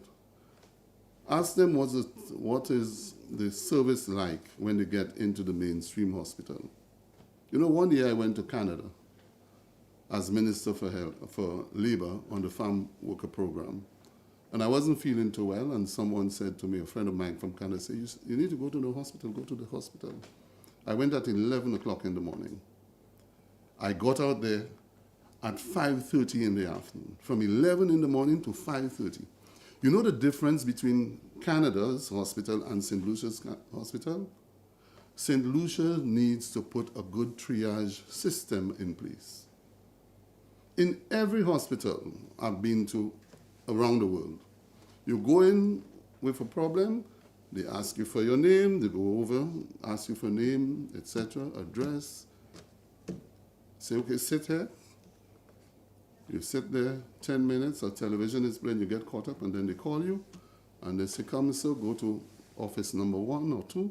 Ask them what is the service like when they get into the mainstream hospital. You know, one year I went to Canada as Minister for Labor on the Farm Worker Program, and I wasn't feeling too well, and someone said to me, a friend of mine from Canada said, you need to go to the hospital, go to the hospital. I went at 11 o'clock in the morning. I got out there at 5:30 in the afternoon, from 11 in the morning to 5:30. You know the difference between Canada's hospital and St. Lucia's hospital? St. Lucia needs to put a good triage system in place. In every hospital I've been to around the world, you go in with a problem, they ask you for your name, they go over, ask you for name, etc., address, say, okay, sit here. You sit there 10 minutes, a television is playing, you get caught up, and then they call you, and they say, come, sir, go to office number 1 or 2,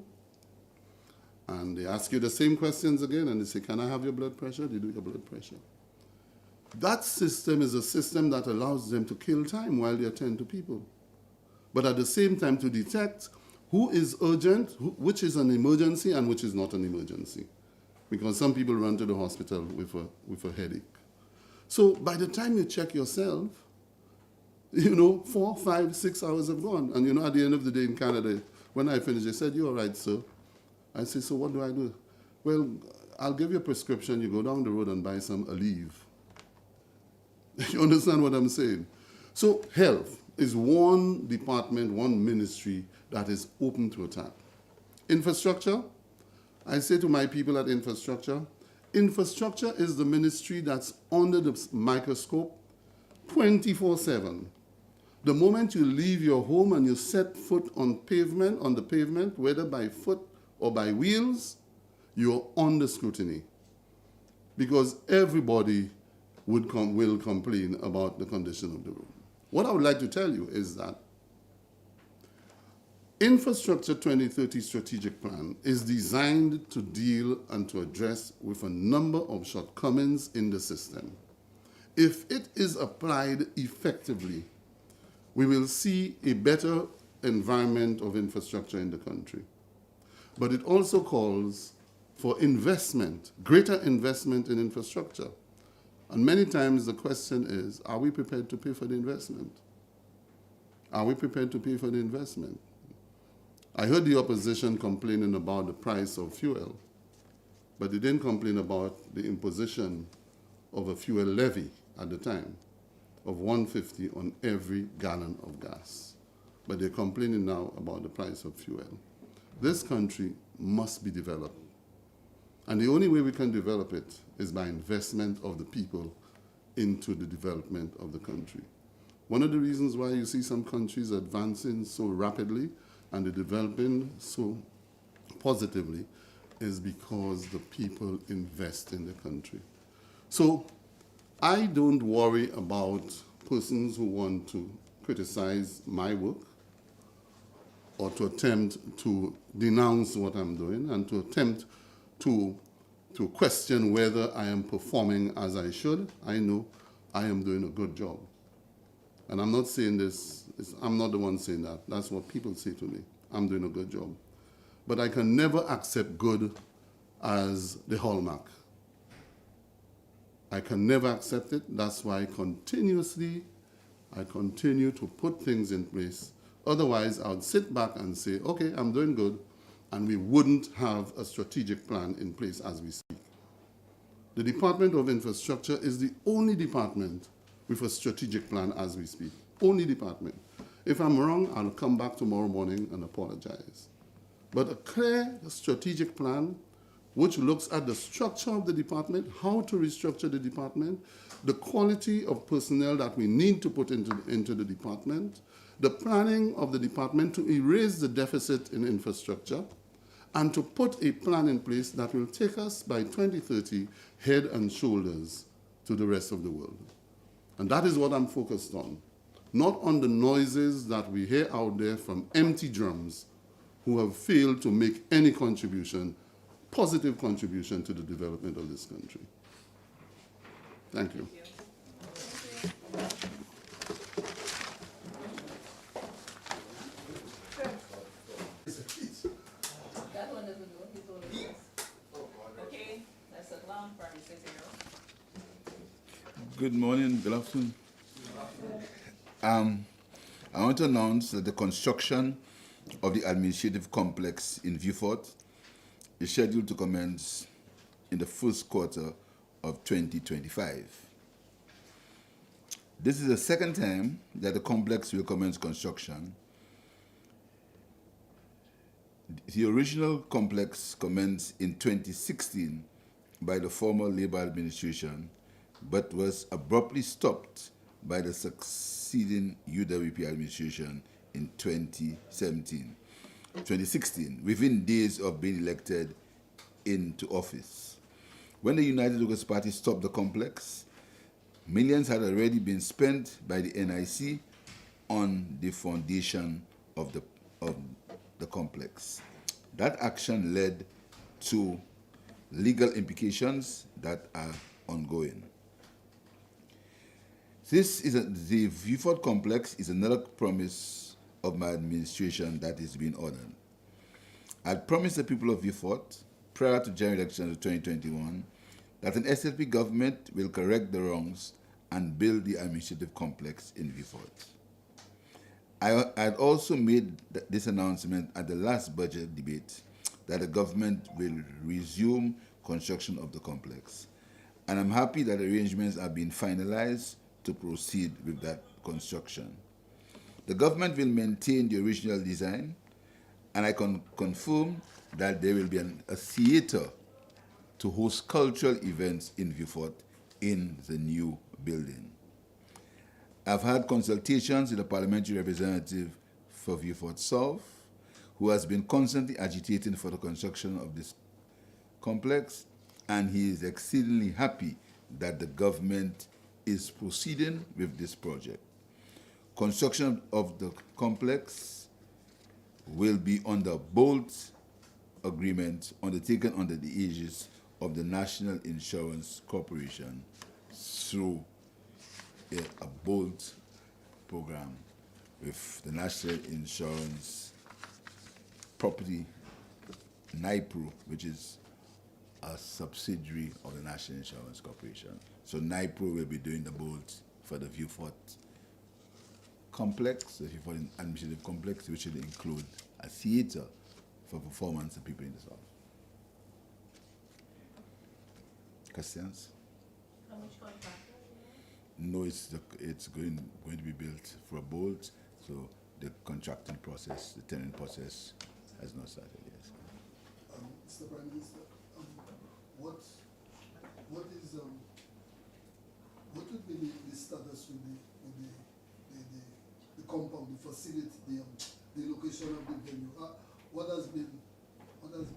and they ask you the same questions again, and they say, can I have your blood pressure? They do your blood pressure. That system is a system that allows them to kill time while they attend to people, but at the same time to detect who is urgent, which is an emergency, and which is not an emergency. Because some people run to the hospital with a headache. So by the time you check yourself, 4, 5, 6 hours have gone. And at the end of the day in Canada, when I finished, they said, "You're all right, sir." I said, "So what do I do?" "Well, I'll give you a prescription. You go down the road and buy some Aleve." You understand what I'm saying? So health is one department, one ministry that is open to attack. Infrastructure, I say to my people at infrastructure is the ministry that's under the microscope 24/7. The moment you leave your home and you set foot on the pavement, whether by foot or by wheels, you're under scrutiny. Because everybody will complain about the condition of the road. What I would like to tell you is that Infrastructure 2030 Strategic Plan is designed to deal and to address with a number of shortcomings in the system. If it is applied effectively, we will see a better environment of infrastructure in the country. But it also calls for investment, greater investment in infrastructure. And many times the question is, are we prepared to pay for the investment? Are we prepared to pay for the investment? I heard the opposition complaining about the price of fuel, but they didn't complain about the imposition of a fuel levy at the time of $1.50 on every gallon of gas. But they're complaining now about the price of fuel. This country must be developed. And the only way we can develop it is by investment of the people into the development of the country. One of the reasons why you see some countries advancing so rapidly and they're developing so positively is because the people invest in the country. So I don't worry about persons who want to criticize my work or to attempt to denounce what I'm doing and to attempt to question whether I am performing as I should. I know I am doing a good job. And I'm not saying this, I'm not the one saying that. That's what people say to me. I'm doing a good job. But I can never accept good as the hallmark. I can never accept it. That's why continuously I continue to put things in place. Otherwise, I would sit back and say, okay, I'm doing good, and we wouldn't have a strategic plan in place as we speak. The Department of Infrastructure is the only department with a strategic plan as we speak. Only department. If I'm wrong, I'll come back tomorrow morning and apologize. But a clear strategic plan which looks at the structure of the department, how to restructure the department, the quality of personnel that we need to put into the department, the planning of the department to erase the deficit in infrastructure, and to put a plan in place that will take us by 2030 head and shoulders to the rest of the world. And that is what I'm focused on, not on the noises that we hear out there from empty drums who have failed to make any contribution, positive contribution to the development of this country. Thank you. That one doesn't know. He's all of us. Okay, that's a long Prime Secretary. Good morning, good afternoon. I want to announce that the construction of the administrative complex in Vieux Fort is scheduled to commence in the first quarter of 2025. This is the second time that the complex will commence construction. The original complex commenced in 2016 by the former Labour administration, but was abruptly stopped by the succeeding UWP administration in 2016, within days of being elected into office. When the United Workers' Party stopped the complex, millions had already been spent by the NIC on the foundation of the complex. That action led to legal implications that are ongoing. The Viewfort complex is another promise of my administration that is being honored. I promised the people of Viewfort prior to general elections of 2021 that an SLP government will correct the wrongs and build the administrative complex in Viewfort. I had also made this announcement at the last budget debate that the government will resume construction of the complex. And I'm happy that arrangements are being finalized to proceed with that construction. The government will maintain the original design, and I can confirm that there will be a theater to host cultural events in Viewfort in the new building. I've had consultations with the parliamentary representative for Viewfort South, who has been constantly agitating for the construction of this complex, and he is exceedingly happy that the government is proceeding with this project. Construction of the complex will be under both agreements undertaken under the aegis of the National Insurance Corporation through a bold program with the National Insurance Property, NIPRO, which is a subsidiary of the National Insurance Corporation. So NIPRO will be doing the boards for the Viewfort complex, the Viewfort administrative complex, which will include a theater for performance of people in the South. Questions? How much contract? No, it's going to be built for a boat, so the contracting process, the tendering process has not started yet. Mr. Prime Minister, what would be the status with the compound, the facility, the location of the venue? What has been done?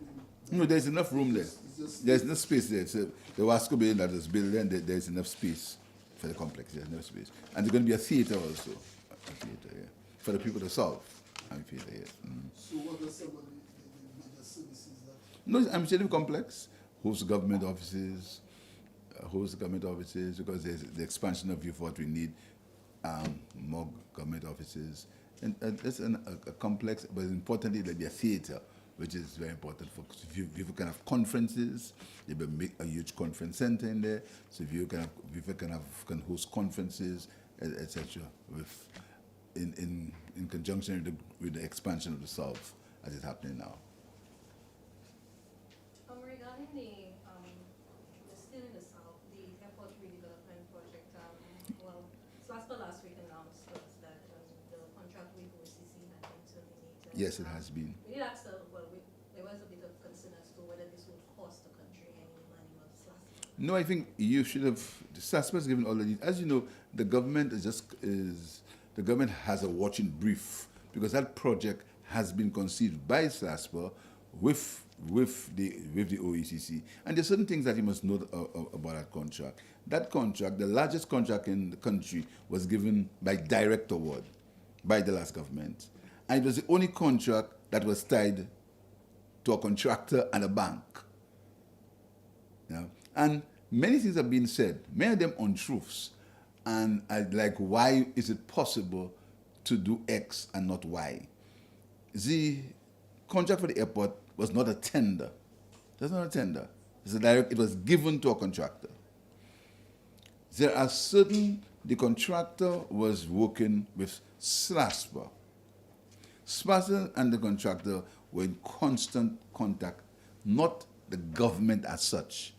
No, there's enough room there. It's just- There's enough space there. So the Wasco building that is built there, there's enough space for the complex. There's enough space. And there's going to be a theater also. A theater, yeah. For the people to solve. Theater, yes. So what are some of the major services that? No, it's administrative complex, hosts government offices, because there's the expansion of Viewfort, we need more government offices. And it's a complex, but importantly, there'll be a theater, which is very important for Viewfort can have conferences. They will make a huge conference center in there, so Viewfort can host conferences, etc. In conjunction with the expansion of the South, as is happening now. Regarding still in the South, the airport redevelopment project, SLASPA last week announced that the contract with OCC had been terminated. Yes, it has been. We did ask, there was a bit of concern as to whether this would cost the country any money or SLASPA. No, I think you should have. The SLASPA has given all the details. As you know, the government the government has a watching brief because that project has been conceived by SLASPA with the OECC, and there's certain things that you must know about that contract. That contract, the largest contract in the country, was given by direct award by the last government, and it was the only contract that was tied to a contractor and a bank. And many things have been said, many of them untruths, and like, why is it possible to do X and not Y? The contract for the airport was not a tender. It was not a tender. It was given to a contractor. There are the contractor was working with SLASPA. SLASPA and the contractor were in constant contact, not the government as such.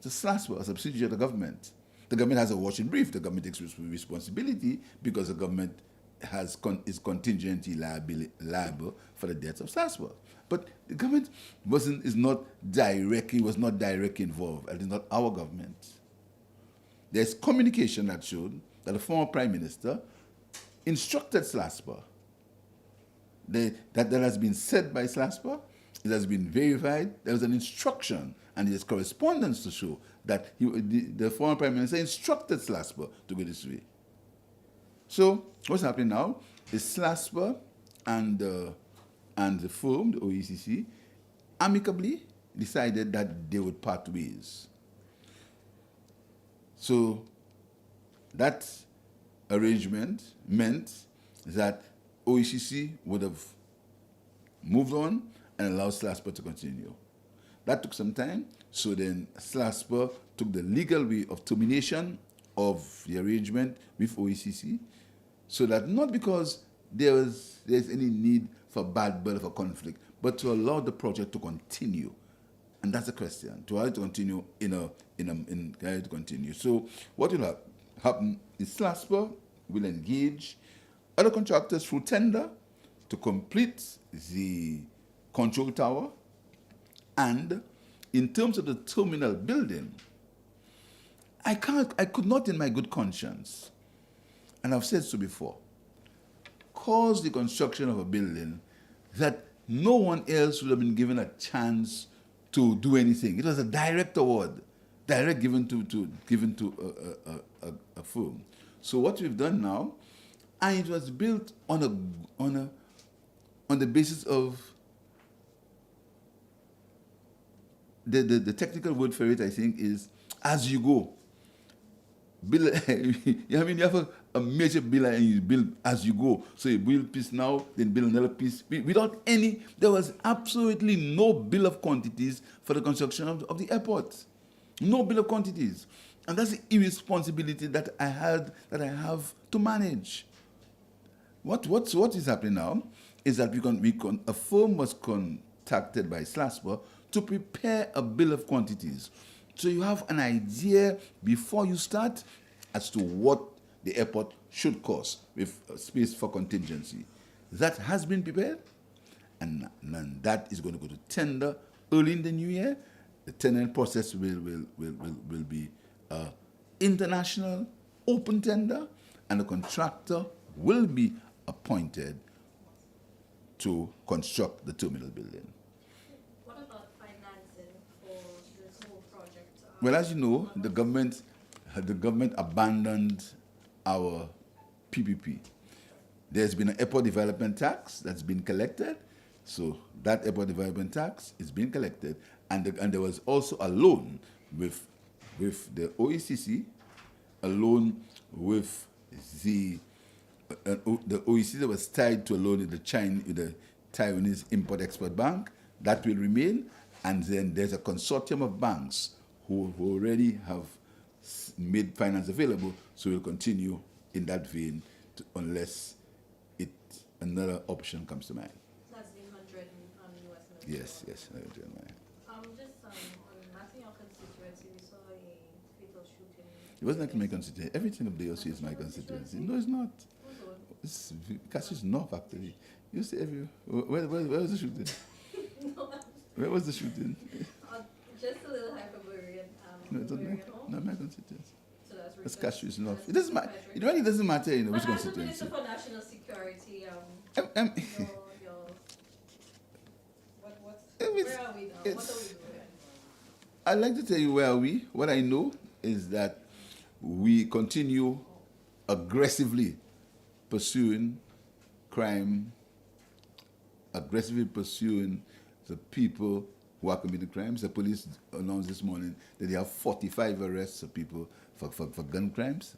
The SLASPA, a subsidiary of the government. The government has a watching brief. The government takes responsibility because the government is contingently liable for the debts of SLASPA. But the government was not directly involved. It is not our government. There's communication that showed that the former Prime Minister instructed SLASPA. That has been said by SLASPA. It has been verified. There was an instruction, and there's correspondence to show that the former Prime Minister instructed SLASPA to go this way. So what's happening now is SLASPA and and the firm, the OECC, amicably decided that they would part ways. So that arrangement meant that OECC would have moved on and allowed SLASPA to continue. That took some time, so then SLASPA took the legal way of termination of the arrangement with OECC, so that not because there's any need for bad blood, for conflict, but to allow the project to continue. And that's the question, to allow it to continue to continue. So what will happen is SLASPA will engage other contractors through tender to complete the control tower. And in terms of the terminal building, I could not in my good conscience, and I've said so before, cause the construction of a building that no one else would have been given a chance to do anything. It was a direct award, direct given to a firm. So what we've done now, and it was built on the basis of the technical word for it, I think, is as you go. Build, you have a major bill and you build as you go. So you build piece now, then build another piece. Without there was absolutely no bill of quantities for the construction of the airport. No bill of quantities. And that's the irresponsibility that I have to manage. What is happening now is that a firm was contacted by SLASPA to prepare a bill of quantities. So you have an idea before you start as to what the airport should cost with space for contingency. That has been prepared, and that is going to go to tender early in the new year. The tendering process will be international open tender, and the contractor will be appointed to construct the terminal building. What about financing for this whole project? Well, as you know, the government abandoned our PPP. There's been an airport development tax that's been collected, so that airport development tax is being collected, and there was also a loan with the OECC, a loan with the OECC that was tied to a loan with the Taiwanese Import-Export Bank. That will remain, and then there's a consortium of banks who already have made finance available, so we'll continue in that vein unless another option comes to mind. That's the 100 US million. Yes. Just on Matthew constituency, we saw a fatal shooting. It wasn't like my constituency. Everything of the OC is my constituency. No, it's not. It's Cassius North, actually. You see where was the shooting? Where was the shooting? Just a little hyperbole. No, it's not my constituency. So That's Cassius North. It doesn't matter. It really doesn't matter, which As a constituency. Minister for National Security, It's- where are we now? What are we doing? I'd like to tell you where are we. What I know is that we continue aggressively pursuing crime, aggressively pursuing the people who are committing crimes. The police announced this morning that they have 45 arrests of people for gun crimes.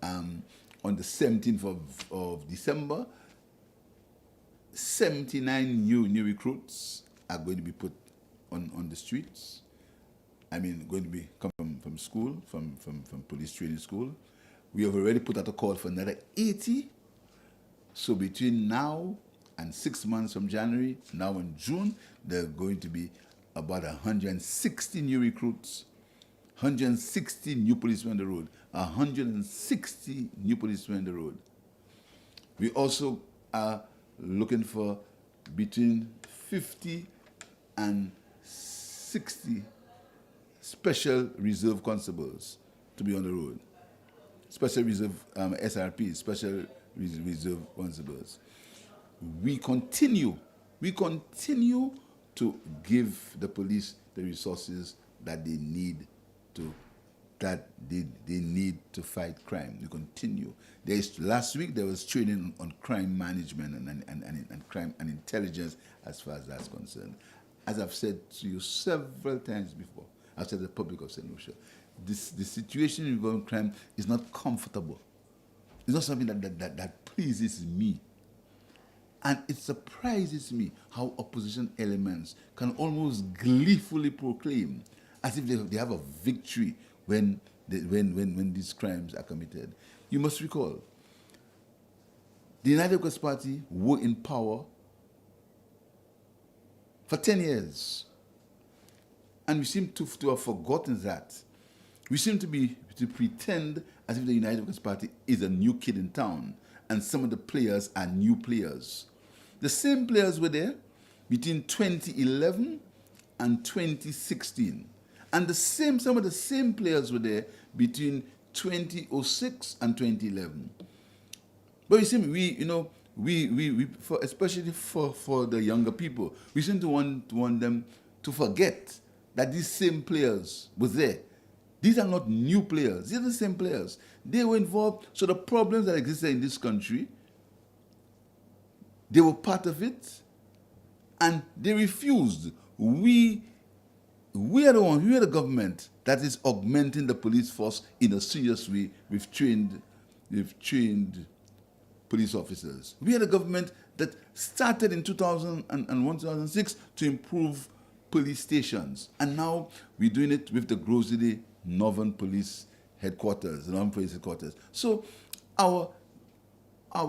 On the 17th of December, 79 new recruits are going to be put on the streets. I mean, going to be come from school, from police training school. We have already put out a call for another 80. So between now and 6 months from January, now in June, there are going to be about 160 new recruits, 160 new policemen on the road, 160 new policemen on the road. We also are looking for between 50 and 60 special reserve constables to be on the road. Special reserve SRPs, special reserve constables. We continue to give the police the resources that they need to that they need to fight crime. We continue. Last week there was training on crime management and crime and intelligence as far as that's concerned. As I've said to you several times before, I've said to the public of St. Lucia, the situation involving crime is not comfortable. It's not something that pleases me. And it surprises me how opposition elements can almost gleefully proclaim as if they have a victory when these crimes are committed. You must recall, the United Workers' Party were in power for 10 years. And we seem to have forgotten that. We seem to pretend as if the United Workers' Party is a new kid in town and some of the players are new players. The same players were there between 2011 and 2016. And some of the same players were there between 2006 and 2011. But you see, especially for the younger people, we seem to want them to forget that these same players were there. These are not new players. These are the same players. They were involved. So the problems that existed in this country, they were part of it, and they refused. We are the government that is augmenting the police force in a serious way. We've trained police officers. We are the government that started in 2001, 2006 to improve police stations. And now we're doing it with the Groside Northern Police Headquarters, the Northern Police Headquarters. So our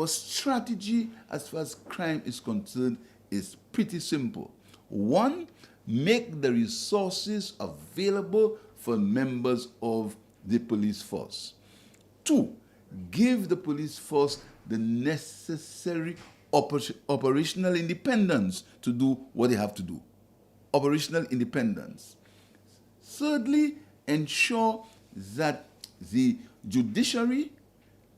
strategy as far as crime is concerned is pretty simple. One, make the resources available for members of the police force. Two, give the police force the necessary operational independence to do what they have to do. Operational independence. Thirdly, ensure that the judiciary,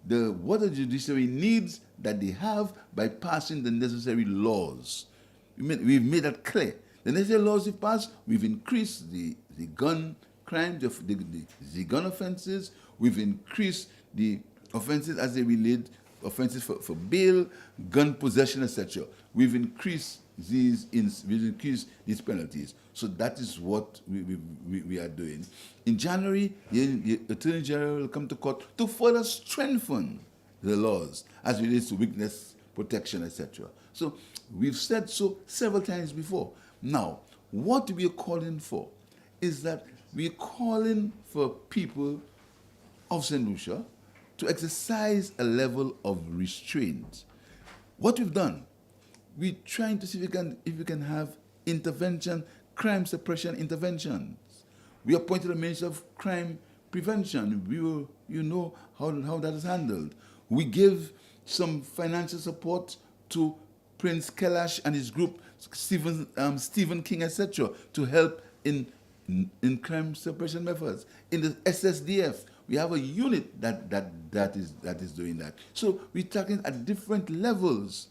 what the judiciary needs, that they have by passing the necessary laws. We've made that clear. The necessary laws we've passed, we've increased the gun crimes, the gun offenses, we've increased the offenses as they relate, offenses for bail, gun possession, etc. We've increased these penalties. So that is what we are doing. In January, the Attorney General will come to court to further strengthen the laws as it relates to witness protection, etc. So we've said so several times before. Now, what we are calling for is that we are calling for people of St. Lucia to exercise a level of restraint. What we've done, we're trying to see if we can have intervention, crime suppression interventions. We appointed a Minister of Crime Prevention. You know how that is handled. We give some financial support to Prince Kailash and his group, Stephen King, etc., to help in crime suppression methods. In the SSDF, we have a unit that is doing that. So we're talking at different levels.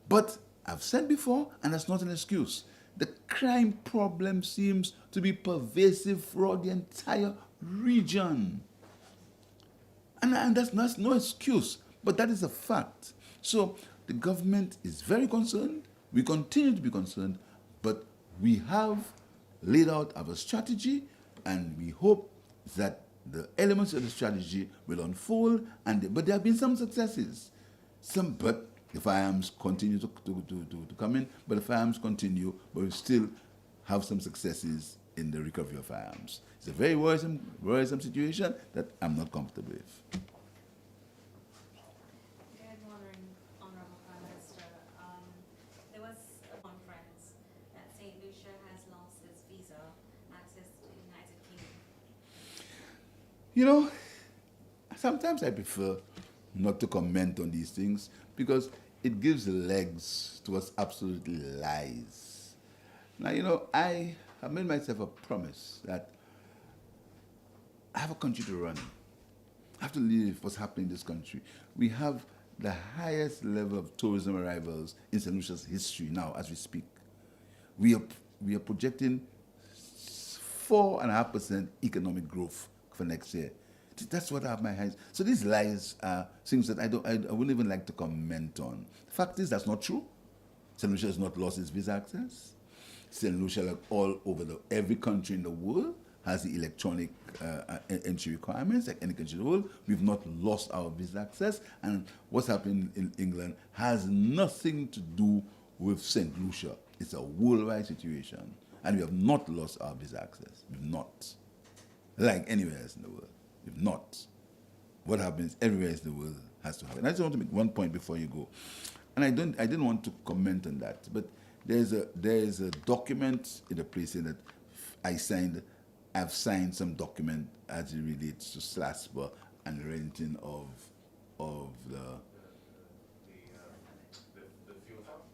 But I've said before, and that's not an excuse, the crime problem seems to be pervasive throughout the entire region. And that's no excuse, but that is a fact. So the government is very concerned. We continue to be concerned, but we have laid out our strategy, and we hope that the elements of the strategy will unfold. But there have been some successes. But the firearms continue to come in, but the firearms continue, but we still have some successes in the recovery of firearms. It's a very worrisome situation that I'm not comfortable with. Good morning, Honorable Prime Minister. There was a conference that St. Lucia has lost its visa access to the United Kingdom. You know, sometimes I prefer not to comment on these things because it gives legs to what's absolutely lies. Now, you know, I have made myself a promise that I have a country to run. I have to live what's happening in this country. We have the highest level of tourism arrivals in St. Lucia's history now as we speak. We are projecting 4.5% economic growth for next year. That's what I have my hands. So these lies are things that I wouldn't even like to comment on. The fact is, that's not true. St. Lucia has not lost its visa access. St. Lucia, like all over every country in the world, has the electronic entry requirements, like any country in the world. We've not lost our visa access, and what's happening in England has nothing to do with St. Lucia. It's a worldwide situation, and we have not lost our visa access. We've not. Like anywhere else in the world. We've not. What happens everywhere else in the world has to happen. I just want to make one point before you go. And I didn't want to comment on that, but there's a document in the place saying that I've signed some document as it relates to SLASPA and the renting of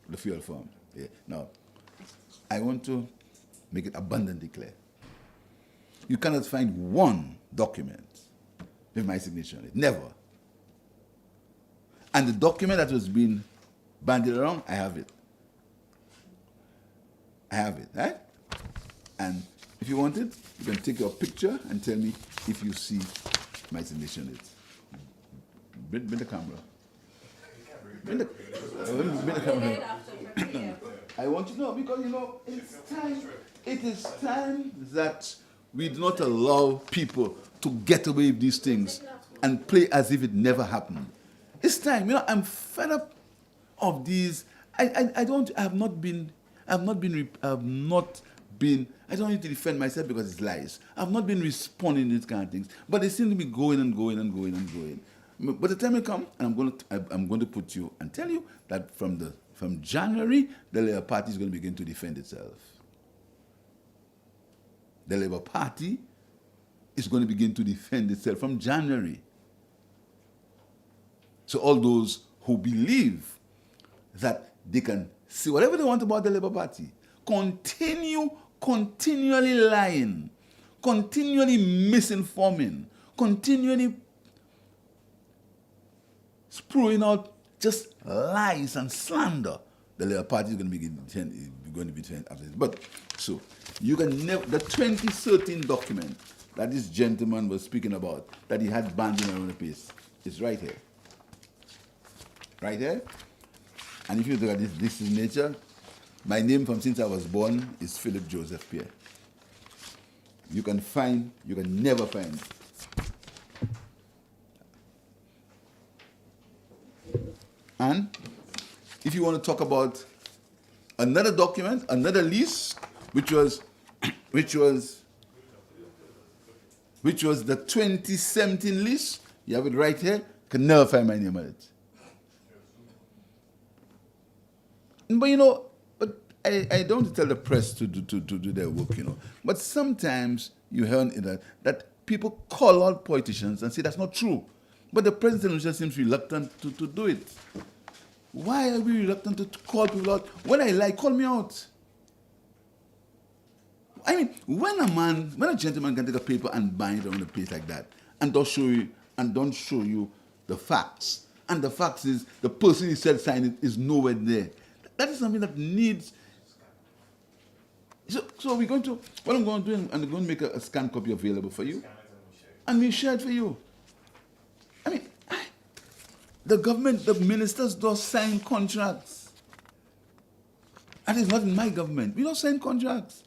the fuel farm. Yeah. Now, I want to make it abundantly clear. You cannot find one document with my signature on it. Never. And the document that was being bandied around, I have it. I have it, right? And if you want it, you can take your picture and tell me if you see my signature on it. Bring the camera. Bring the camera. I want you to know, because it's time. It is time that we do not allow people to get away with these things and play as if it never happened. It's time. I'm fed up of these. I don't need to defend myself because it's lies. I've not been responding to these kind of things, but they seem to be going and going and going and going. But the time will come, and I'm going to put you and tell you that from January, the Labour Party is going to begin to defend itself. The Labour Party is going to begin to defend itself from January. So all those who believe that they can say whatever they want about the Labour Party, continually lying, continually misinforming, continually spewing out just lies and slander, the Labour Party is going to be defended after this. But so you can never, the 2013 document that this gentleman was speaking about, that he had banding around the place, is right here. Right here. And if you look at this signature, my name from since I was born is Philip Joseph Pierre. You can never find. And if you want to talk about another document, another lease, which was the 2017 lease, you have it right here, can never find my name on it. But I don't tell the press to do their work, But sometimes you hear that people call out politicians and say that's not true. But the president just seems reluctant to do it. Why are we reluctant to call people out? When I lie, call me out. I mean, when a gentleman can take a paper and bind it on a place like that and don't show you the facts, and the facts is the person he said signed it is nowhere there. That is something that needs. So we're going to. What I'm going to do, I'm going to make a scanned copy available for you, and we share it for you. I mean, the government, the ministers don't sign contracts. That is not in my government. We don't sign contracts.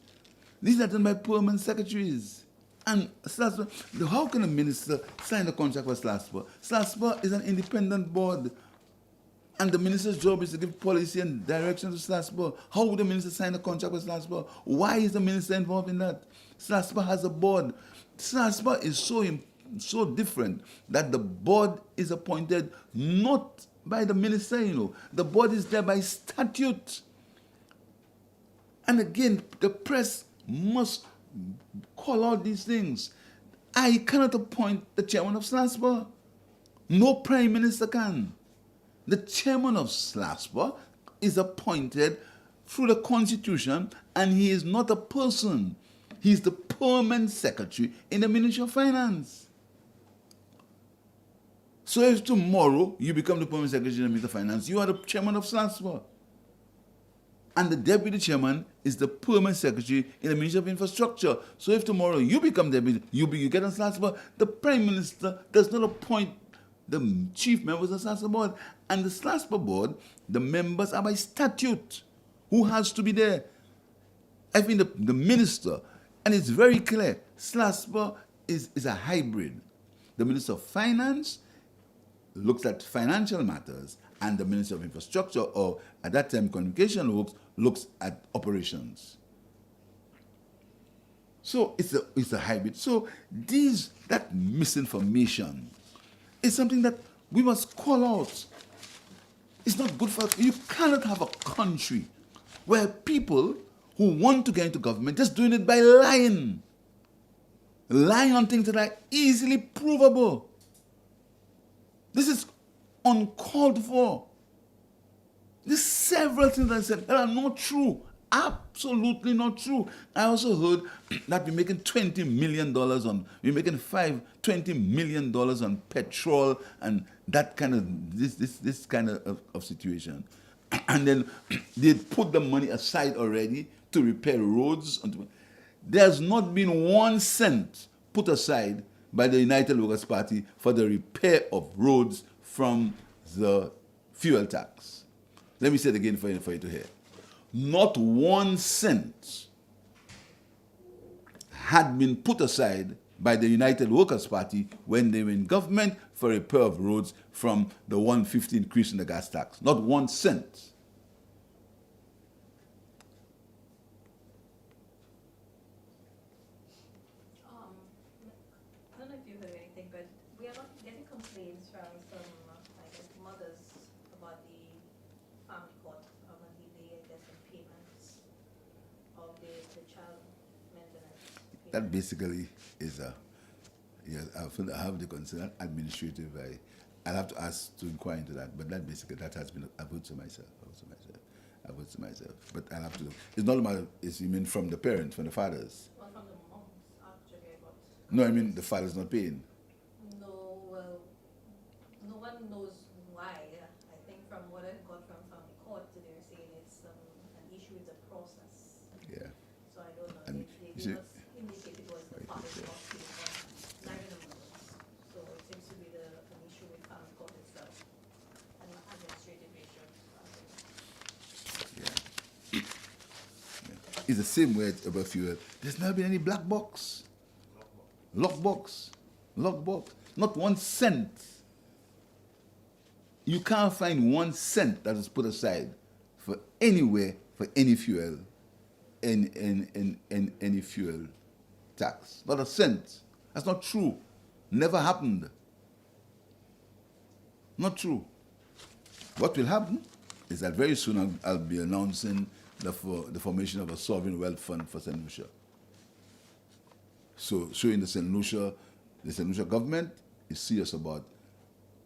These are done by permanent secretaries. And SLASPA, how can a minister sign a contract for SLASPA? SLASPA is an independent board. And the minister's job is to give policy and direction to SLASPA. How would the minister sign a contract with SLASPA? Why is the minister involved in that? SLASPA has a board. SLASPA is so different that the board is appointed not by the minister, The board is there by statute. And again, the press must call out these things. I cannot appoint the chairman of SLASPA. No prime minister can. The chairman of SLASPA is appointed through the Constitution, and he is not a person. He is the permanent secretary in the Ministry of Finance. So if tomorrow you become the permanent secretary in the Ministry of Finance, you are the chairman of SLASPA. And the deputy chairman is the permanent secretary in the Ministry of Infrastructure. So if tomorrow you become deputy, you get on SLASPA board, the Prime Minister does not appoint the chief members of the SLASPA board. And the SLASPA board, the members are by statute. Who has to be there? I think the minister, and it's very clear, SLASPA is a hybrid. The Minister of Finance looks at financial matters, and the Minister of Infrastructure, or at that time Communication, looks at operations. So it's a hybrid. So that misinformation is something that we must call out. It's not good for, you cannot have a country where people who want to get into government just doing it by lying. Lying on things that are easily provable. This is uncalled for. There's several things that I said that are not true. Absolutely not true. I also heard that we're making $20 million we're making $20 million on petrol and that kind of, this kind of situation. And then they put the money aside already to repair roads. There's not been 1 cent put aside by the United Workers' Party for the repair of roads from the fuel tax. Let me say it again for you to hear. Not 1 cent had been put aside by the United Workers' Party when they were in government for repair of roads from the 150 increase in the gas tax. Not 1 cent. I don't know if you heard anything, but we are not getting complaints from some, I guess, mothers about the family court of a delay, I guess, in payments of the child maintenance. That basically is I have the concern administrative. I'll have to ask to inquire into that, but that basically, that has been, I've heard to myself. But I'll have to, it's not a matter, it's, you mean from the parents, from the fathers? Well, from the moms, actually, but No, I mean the father's not paying. no, well, no one knows why. I think from what I got from family court, they're saying it's an issue with the process. Yeah. So I don't know. I mean, They you see- just indicated it was the father not paying on neither the mothers. So it seems to be an issue with family court itself, an administrative issue. It's the same way about fuel. There's never been any black box. Lockbox. Not 1 cent. You can't find 1 cent that is put aside for anywhere for any fuel, in any fuel tax. Not a cent. That's not true. Never happened. Not true. What will happen is that very soon I'll be announcing the formation of a sovereign wealth fund for St. Lucia. So showing the St. Lucia government is serious about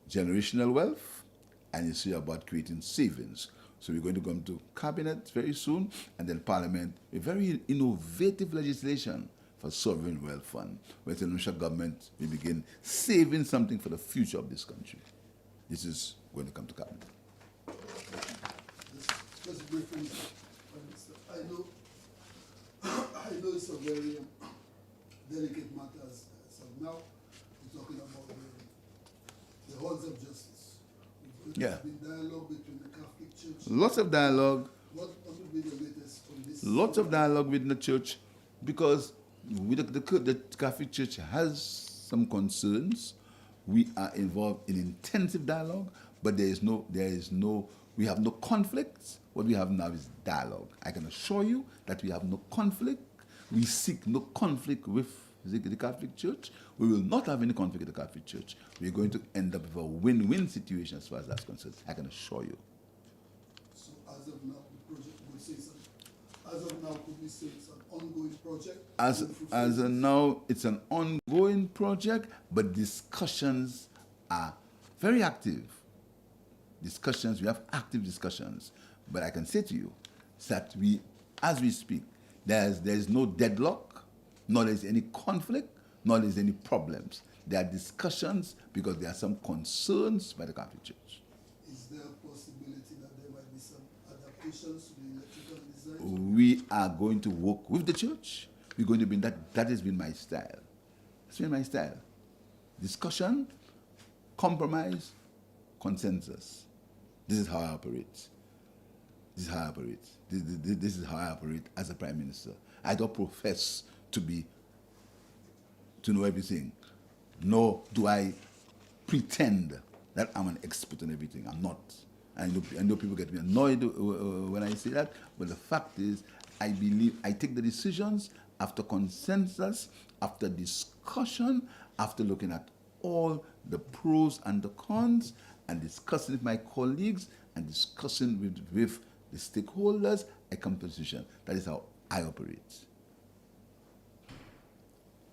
generational wealth and is serious about creating savings. So we're going to come to cabinet very soon and then parliament with very innovative legislation for sovereign wealth fund, where the St. Lucia government will begin saving something for the future of this country. This is going to come to cabinet. Just briefly, Prime Minister, I know it's a very delicate matter as of now. We're talking about the halls of justice. Yeah. There's been dialogue between the Catholic Church. Lots of dialogue. What would be the latest on this? Lots of dialogue within the church, because the Catholic Church has some concerns. We are involved in intensive dialogue, but we have no conflicts. What we have now is dialogue. I can assure you that we have no conflict. We seek no conflict with the Catholic Church. We will not have any conflict with the Catholic Church. We're going to end up with a win-win situation as far as that's concerned. I can assure you. So as of now, the project would say something. As of now, could we say it's an ongoing project? As of now, it's an ongoing project, but discussions are very active. We have active discussions. But I can say to you that as we speak, there is no deadlock, nor there is any conflict, nor there is any problems. There are discussions because there are some concerns by the Catholic Church. is there a possibility that there might be some adaptations to the electrical design? We are going to work with the church. We're going to be that has been my style. It's been my style. Discussion, compromise, consensus. This is how I operate. This is how I operate. This is how I operate as a prime minister. I don't profess to know everything, nor do I pretend that I'm an expert on everything. I'm not. I know people get me annoyed when I say that, but the fact is, I believe I take the decisions after consensus, after discussion, after looking at all the pros and the cons, and discussing with my colleagues, and discussing with the stakeholders. I come to a decision. That is how I operate.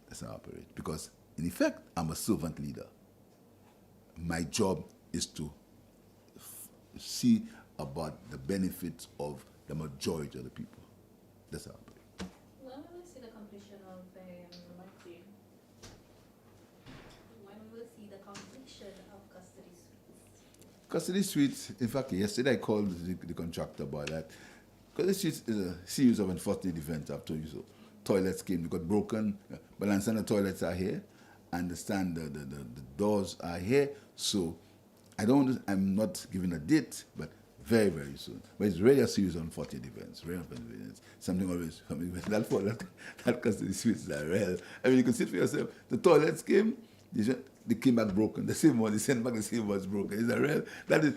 That's how I operate. Because, in effect, I'm a servant leader. My job is to see about the benefits of the majority of the people. That's how I operate. When will we see the completion of Romantic? When will we see the completion of Custody Suites? Custody Suites, in fact, yesterday I called the contractor about that. Custody Suites is a series of unfortunate events after you. So toilets came, they got broken, Balancana toilets are here, and the doors are here. So I'm not giving a date, but very, very soon. But it's really a series of unfortunate events, Something always coming. That Custody Suites are real. I mean, you can see it for yourself. The toilets came, they came back broken. The same one, they sent back the same one's broken. Is that real? That is,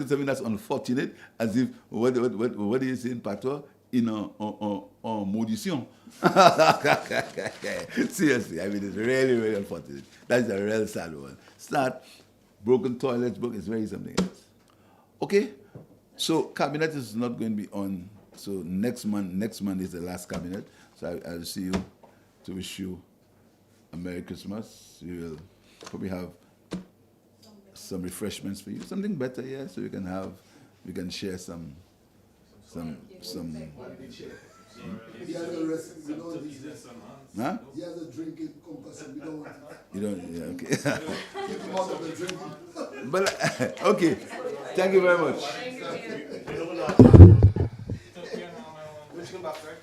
something that's unfortunate, as if, what do you say in Patois? In maudition. Seriously, I mean, it's really, really unfortunate. That's a real sad one. Start, broken toilets, it's very something else. Okay, so cabinet is not going to be on. So next month is the last cabinet. So I'll see you to wish you a Merry Christmas. We will probably have some refreshments for you, something better, yeah. So we can share some. He has a recipe, we don't need it. Huh? He has a drinking concussion, we don't want it. You don't, yeah, okay. Keep him out of the drinking. But okay, thank you very much. Which come back, right?